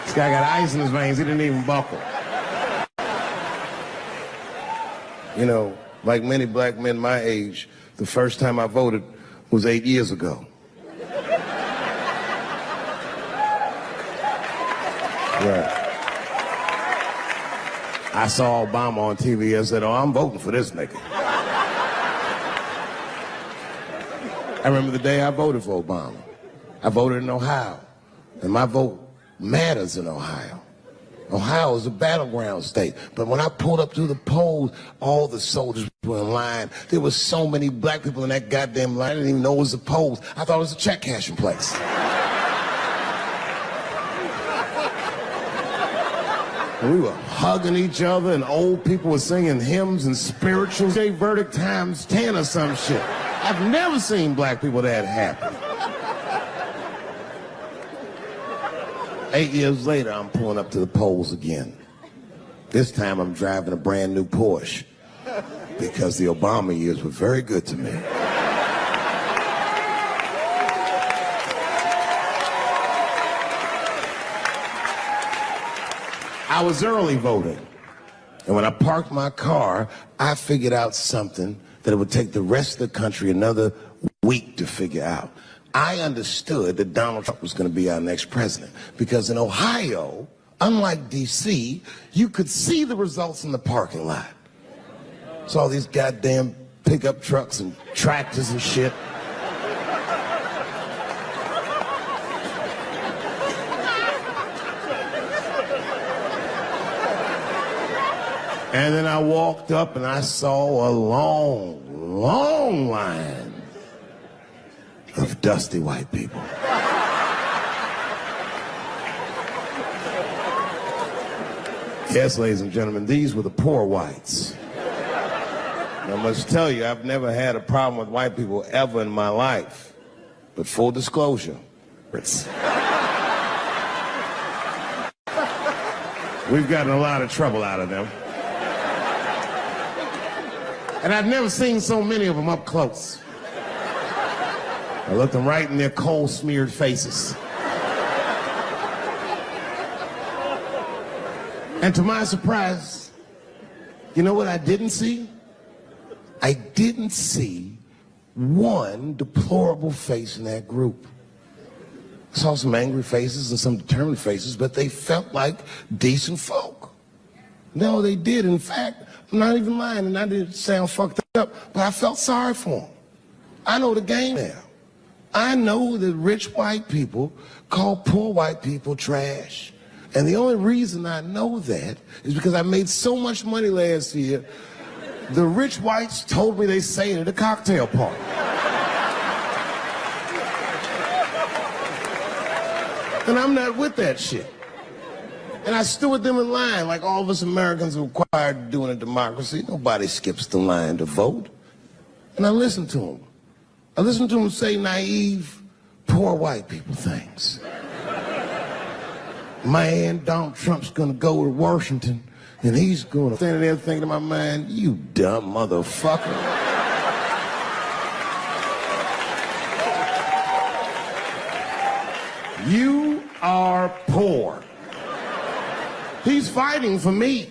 Speaker 2: This guy got ice in his veins. He didn't even buckle. You know, like many black men my age, the first time I voted was 8 years ago. Right. I saw Obama on TV and said, oh, I'm voting for this nigga. I remember the day I voted for Obama. I voted in Ohio, and my vote matters in Ohio. Ohio is a battleground state. But when I pulled up to the polls, all the soldiers were in line. There were so many black people in that goddamn line. I didn't even know it was a polls. I thought it was a check cashing place. And we were hugging each other, and old people were singing hymns and spirituals. They verdict times 10 or some shit. I've never seen black people that happy. 8 years later, I'm pulling up to the polls again. This time I'm driving a brand new Porsche because the Obama years were very good to me. I was early voting. And when I parked my car, I figured out something that it would take the rest of the country another week to figure out. I understood that Donald Trump was going to be our next president because in Ohio, unlike D.C., you could see the results in the parking lot. It's all these goddamn pickup trucks and tractors and shit. And then I walked up and I saw a long, long line of dusty white people. Yes, ladies and gentlemen, these were the poor whites. I must tell you, I've never had a problem with white people ever in my life. But full disclosure, we've gotten a lot of trouble out of them. And I've never seen so many of them up close. I looked them right in their coal-smeared faces. And to my surprise, you know what I didn't see? I didn't see one deplorable face in that group. I saw some angry faces and some determined faces, but they felt like decent folk. No, they did. In fact, I'm not even lying, and I didn't sound fucked up, but I felt sorry for them. I know the game now. I know that rich white people call poor white people trash. And the only reason I know that is because I made so much money last year, the rich whites told me they say it at a cocktail party. And I'm not with that shit. And I stood with them in line like all of us Americans are required to do in a democracy. Nobody skips the line to vote. And I listened to them. I listened to them say naive, poor white people things. Man, Donald Trump's gonna go to Washington and he's gonna stand there thinking to my mind, you dumb motherfucker. You are poor. He's fighting for me.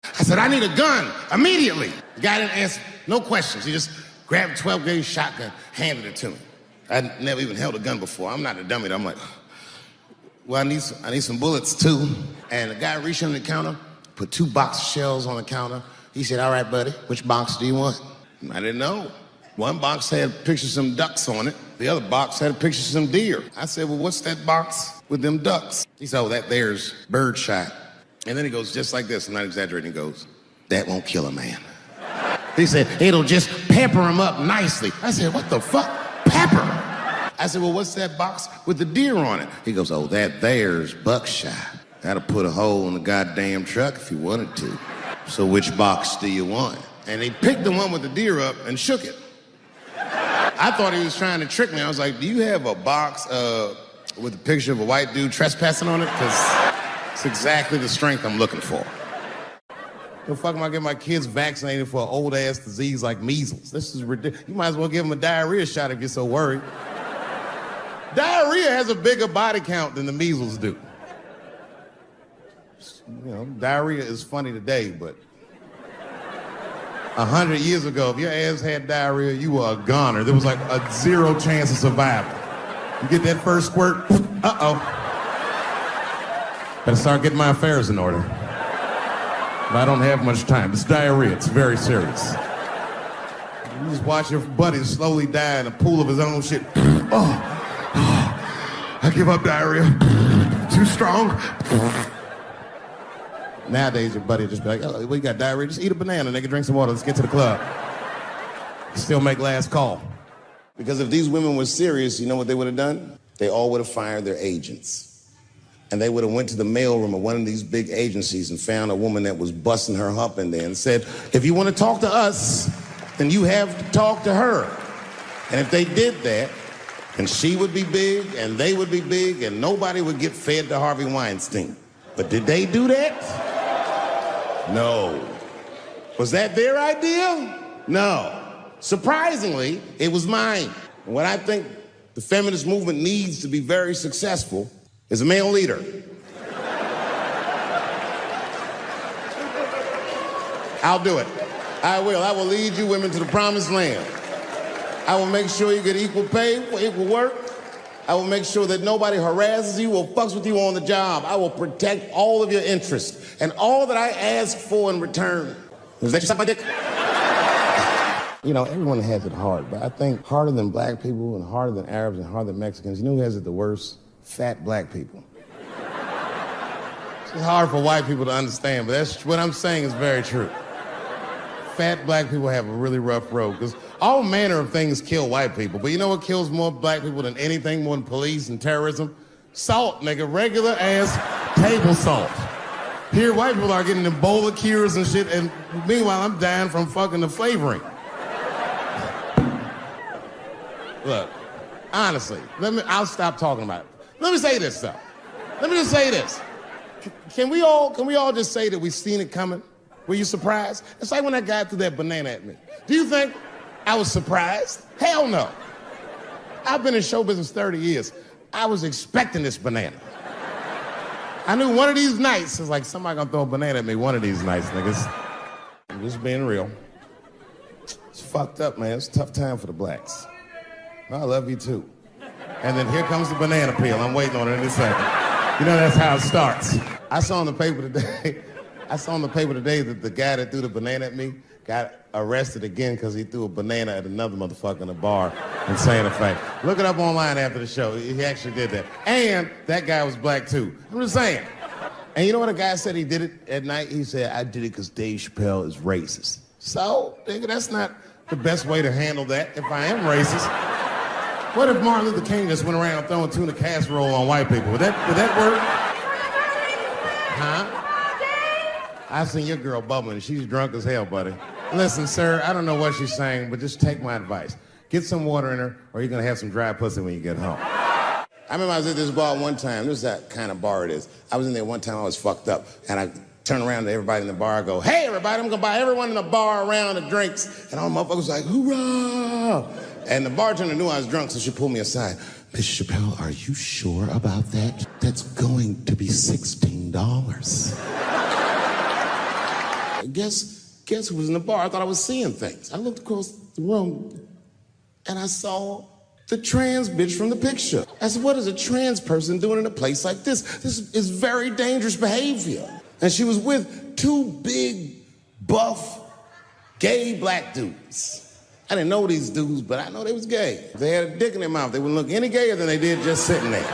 Speaker 2: I said, I need a gun immediately. The guy didn't answer, no questions. He just grabbed a 12-gauge shotgun, handed it to me. I'd never even held a gun before. I'm not a dummy. I'm like, well, I need some bullets too. And the guy reached under the counter, put 2 box shells on the counter. He said, all right, buddy, which box do you want? I didn't know. One box had pictures of some ducks on it. The other box had pictures of some deer. I said, well, what's that box with them ducks? He said, oh, that there's birdshot. And then he goes just like this, I'm not exaggerating, he goes, that won't kill a man. He said, it'll just pepper him up nicely. I said, what the fuck? Pepper? I said, well, what's that box with the deer on it? He goes, oh, that there's buckshot. That'll put a hole in the goddamn truck if you wanted to. So which box do you want? And he picked the one with the deer up and shook it. I thought he was trying to trick me. I was like, do you have a box with a picture of a white dude trespassing on it? Because it's exactly the strength I'm looking for. The fuck am I getting my kids vaccinated for an old-ass disease like measles? This is ridiculous. You might as well give them a diarrhea shot if you're so worried. Diarrhea has a bigger body count than the measles do. You know, diarrhea is funny today, but 100 years ago, if your ass had diarrhea, you were a goner. There was like a 0 chance of survival. You get that first squirt, uh-oh. Better start getting my affairs in order. But I don't have much time. It's diarrhea. It's very serious. You just watch your buddy slowly die in a pool of his own shit. I give up diarrhea. Too strong. Nowadays, your buddy just be like, oh, well, you got diarrhea? Just eat a banana, nigga, drink some water, let's get to the club. Still make last call. Because if these women were serious, you know what they would have done? They all would have fired their agents. And they would have went to the mailroom of one of these big agencies and found a woman that was busting her hump in there and said, if you want to talk to us, then you have to talk to her. And if they did that, then she would be big and they would be big and nobody would get fed to Harvey Weinstein. But did they do that? No. Was that their idea? No. Surprisingly, it was mine. And what I think the feminist movement needs to be very successful is a male leader. I'll do it. I will. I will lead you women to the promised land. I will make sure you get equal pay for equal work. I will make sure that nobody harasses you or fucks with you on the job. I will protect all of your interests. And all that I ask for in return is that you suck my dick. You know, everyone has it hard, but I think harder than black people and harder than Arabs and harder than Mexicans, you know who has it the worst? Fat black people. It's hard for white people to understand, but that's what I'm saying is very true. Fat black people have a really rough road, because all manner of things kill white people, but you know what kills more black people than anything, more than police and terrorism? Salt, nigga, regular ass table salt. Here, white people are getting Ebola cures and shit, and meanwhile, I'm dying from fucking the flavoring. Look, honestly, I'll stop talking about it. Let me say this, though. Let me just say this. Can we all just say that we've seen it coming? Were you surprised? It's like when that guy threw that banana at me. Do you think I was surprised? Hell no. I've been in show business 30 years. I was expecting this banana. I knew one of these nights, it's like somebody gonna throw a banana at me one of these nights, niggas. I'm just being real. It's fucked up, man. It's a tough time for the blacks. I love you too. And then here comes the banana peel. I'm waiting on it in a second. You know, that's how it starts. I saw in the paper today that the guy that threw the banana at me got arrested again because he threw a banana at another motherfucker in a bar in Santa Fe. Look it up online after the show. He actually did that. And that guy was black too. I'm just saying. And you know what a guy said he did it at night? He said, I did it because Dave Chappelle is racist. So, nigga, that's not the best way to handle that if I am racist. What if Martin Luther King just went around throwing tuna casserole on white people? Would that work? Huh? I seen your girl bubbling. She's drunk as hell, buddy. Listen, sir, I don't know what she's saying, but just take my advice. Get some water in her, or you're gonna have some dry pussy when you get home. I remember I was at this bar one time. This is that kind of bar it is. I was in there one time, I was fucked up, and I turned around to everybody in the bar, I go, hey, everybody, I'm gonna buy everyone in the bar around the drinks. And all the motherfuckers like, hoorah! And the bartender knew I was drunk, so she pulled me aside. Mr. Chappelle, are you sure about that? That's going to be $16. Guess who was in the bar? I thought I was seeing things. I looked across the room, and I saw the trans bitch from the picture. I said, what is a trans person doing in a place like this? This is very dangerous behavior. And she was with two big, buff, gay black dudes. I didn't know these dudes, but I know they was gay. If they had a dick in their mouth, they wouldn't look any gayer than they did just sitting there.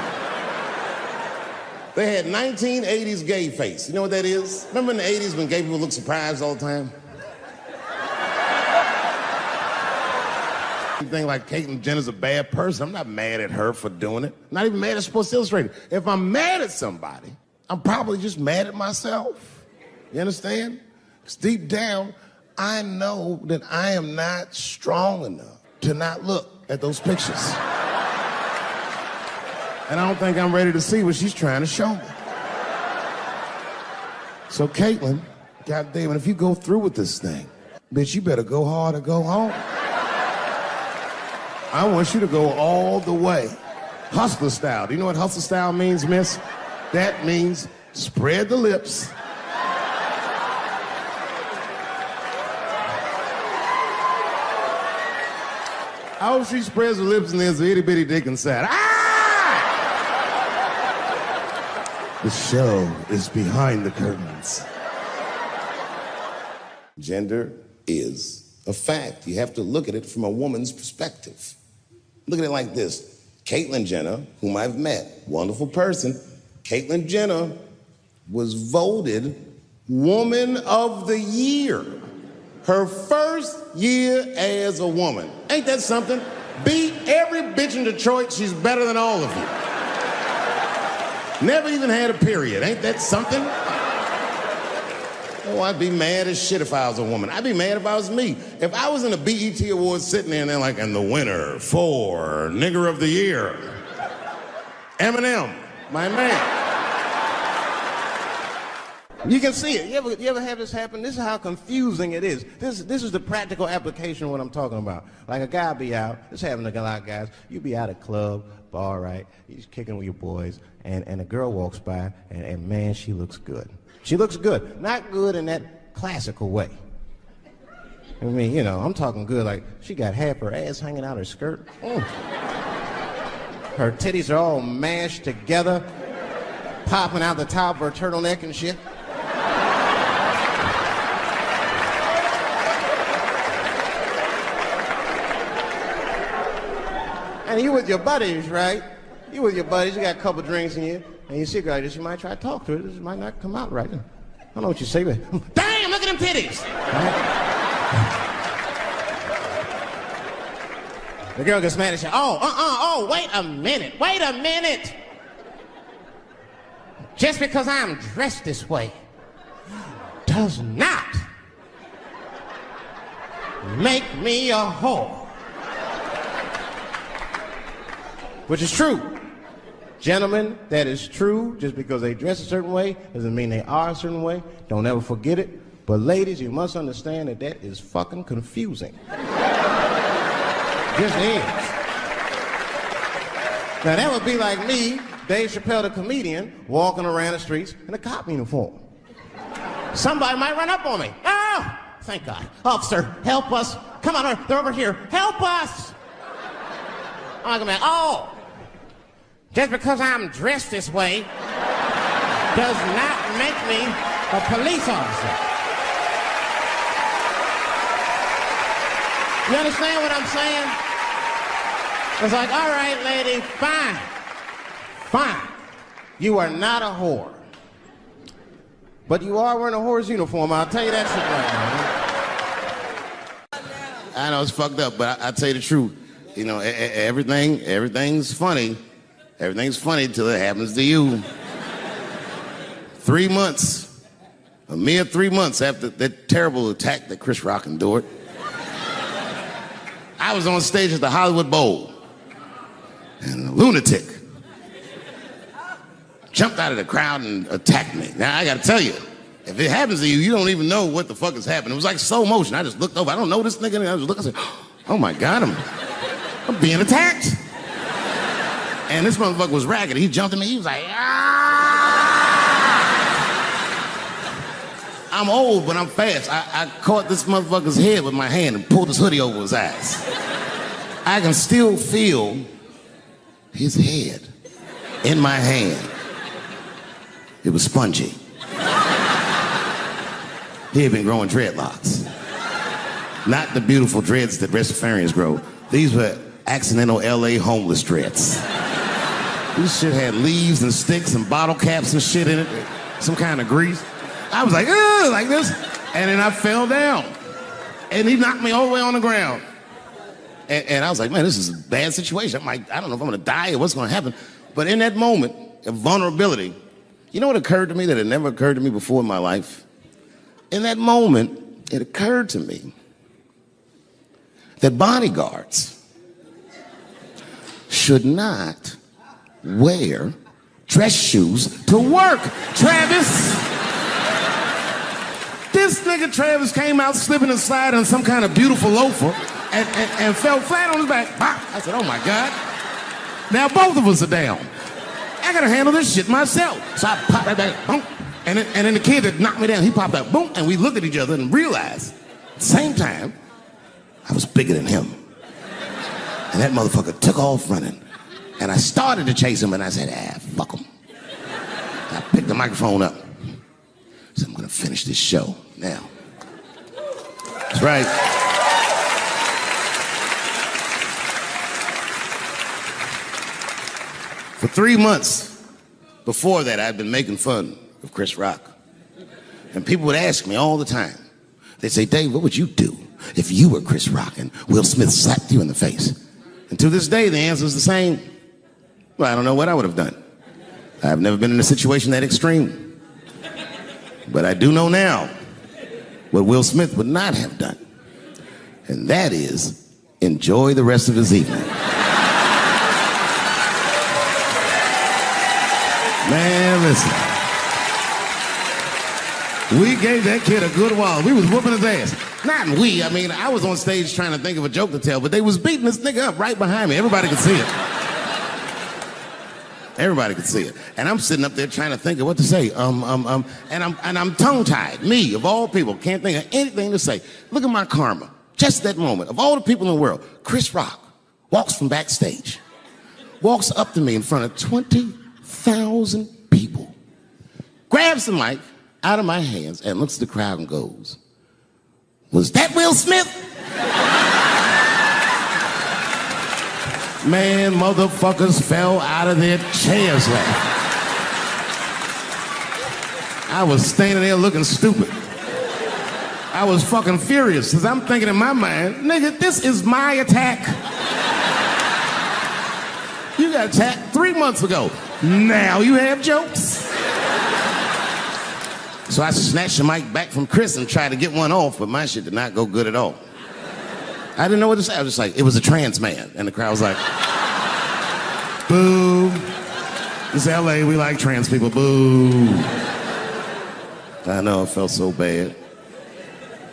Speaker 2: They had 1980s gay face. You know what that is? Remember in the 80s when gay people looked surprised all the time? You think like Caitlyn Jenner's a bad person? I'm not mad at her for doing it. Not even mad at Sports Illustrated. If I'm mad at somebody, I'm probably just mad at myself. You understand? Because deep down, I know that I am not strong enough to not look at those pictures. And I don't think I'm ready to see what she's trying to show me. So Caitlyn, goddamn it, if you go through with this thing, bitch, you better go hard or go home. I want you to go all the way. Hustler style. Do you know what hustler style means, miss? That means spread the lips. I hope she spreads her lips and there's an itty bitty dick inside. Ah! The show is behind the curtains. Gender is a fact. You have to look at it from a woman's perspective. Look at it like this. Caitlyn Jenner, whom I've met, wonderful person. Caitlyn Jenner was voted Woman of the Year. Her first year as a woman. Ain't that something? Beat every bitch in Detroit. She's better than all of you. Never even had a period. Ain't that something? Oh, I'd be mad as shit if I was a woman. I'd be mad if I was me. If I was in a BET Awards sitting there and they're like, and the winner for Nigger of the Year, Eminem, my man.
Speaker 1: You can see it. You ever have this happen? This is how confusing it is. This is the practical application of what I'm talking about. Like a guy be out, this happens to a lot of guys, you be out at a club, bar, right? You're kicking with your boys, and a girl walks by, and man, she looks good. She looks good. Not good in that classical way. I mean, you know, I'm talking good, like she got half her ass hanging out her skirt. Her titties are all mashed together, popping out the top of her turtleneck and shit. And you with your buddies, right? You with your buddies, you got a couple drinks in you, and you see a girl like this, you might try to talk to her. This might not come out right. I don't know what you say, but damn, look at them titties! Right? The girl gets mad and says, wait a minute. Just because I'm dressed this way does not make me a whore. Which is true. Gentlemen, that is true. Just because they dress a certain way doesn't mean they are a certain way. Don't ever forget it. But ladies, you must understand that that is fucking confusing. Just is. Now that would be like me, Dave Chappelle the comedian, walking around the streets in a cop uniform. Somebody might run up on me. Oh, thank God. Officer, help us. Come on, they're over here. Help us. I'm like, oh, just because I'm dressed this way does not make me a police officer. You understand what I'm saying? It's like, all right, lady, fine. You are not a whore. But you are wearing a whore's uniform, I'll tell you that shit right now.
Speaker 2: I know it's fucked up, but I'll tell you the truth. You know, everything's funny. Everything's funny till it happens to you. 3 months, a mere 3 months after that terrible attack that Chris Rock endured, I was on stage at the Hollywood Bowl, and a lunatic jumped out of the crowd and attacked me. Now, I gotta tell you, if it happens to you, you don't even know what the fuck is happening. It was like slow motion. I just looked over. I don't know this nigga. And I just looked and said, oh my God, I'm being attacked. And this motherfucker was ragged. He jumped at me. He was like, ah! I'm old, but I'm fast. I caught this motherfucker's head with my hand and pulled his hoodie over his eyes. I can still feel his head in my hand. It was spongy. He had been growing dreadlocks. Not the beautiful dreads that Rastafarians grow. These were accidental LA homeless dreads. This shit had leaves and sticks and bottle caps and shit in it. Some kind of grease. I was like, ugh, like this. And then I fell down. And he knocked me all the way on the ground. And I was like, man, this is a bad situation. I don't know if I'm gonna die or what's gonna happen. But in that moment of vulnerability, you know what occurred to me that had never occurred to me before in my life? In that moment, it occurred to me that bodyguards should not wear dress shoes to work. Travis! This nigga Travis came out slipping and sliding on some kind of beautiful loafer and fell flat on his back. I said, oh my God. Now both of us are down. I gotta handle this shit myself. So I popped right back, boom. And then the kid that knocked me down, he popped out, boom, and we looked at each other and realized at the same time, I was bigger than him. And that motherfucker took off running. And I started to chase him, and I said, fuck him. And I picked the microphone up. I said, I'm gonna finish this show now. That's right. For 3 months before that, I'd been making fun of Chris Rock. And people would ask me all the time. They'd say, Dave, what would you do if you were Chris Rock and Will Smith slapped you in the face? And to this day, the answer is the same. Well, I don't know what I would have done. I've never been in a situation that extreme. But I do know now what Will Smith would not have done. And that is enjoy the rest of his evening. Man, listen. We gave that kid a good wall. We was whooping his ass. Not we, I mean, I was on stage trying to think of a joke to tell, but they was beating this nigga up right behind me. Everybody could see it. Everybody could see it. And I'm sitting up there trying to think of what to say. And I'm tongue-tied. Me, of all people, can't think of anything to say. Look at my karma. Just that moment. Of all the people in the world, Chris Rock walks from backstage, walks up to me in front of 20,000 people, grabs the mic out of my hands and looks at the crowd and goes, "Was that Will Smith?" Man, motherfuckers fell out of their chairs laughing. I was standing there looking stupid. I was fucking furious because I'm thinking in my mind, nigga, this is my attack. You got attacked 3 months ago. Now you have jokes. So I snatched the mic back from Chris and tried to get one off, but my shit did not go good at all. I didn't know what to say. I was just like, it was a trans man. And the crowd was like, boo. It's LA, we like trans people, boo. I know, I felt so bad.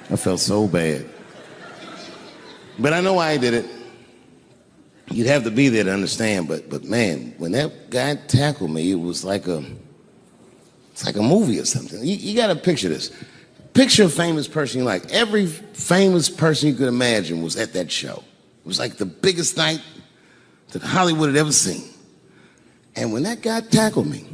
Speaker 2: I felt so bad. But I know why I did it. You'd have to be there to understand, but man, when that guy tackled me, it was like it's like a movie or something. You gotta picture this. Picture a famous person you like. Every famous person you could imagine was at that show. It was like the biggest night that Hollywood had ever seen. And when that guy tackled me,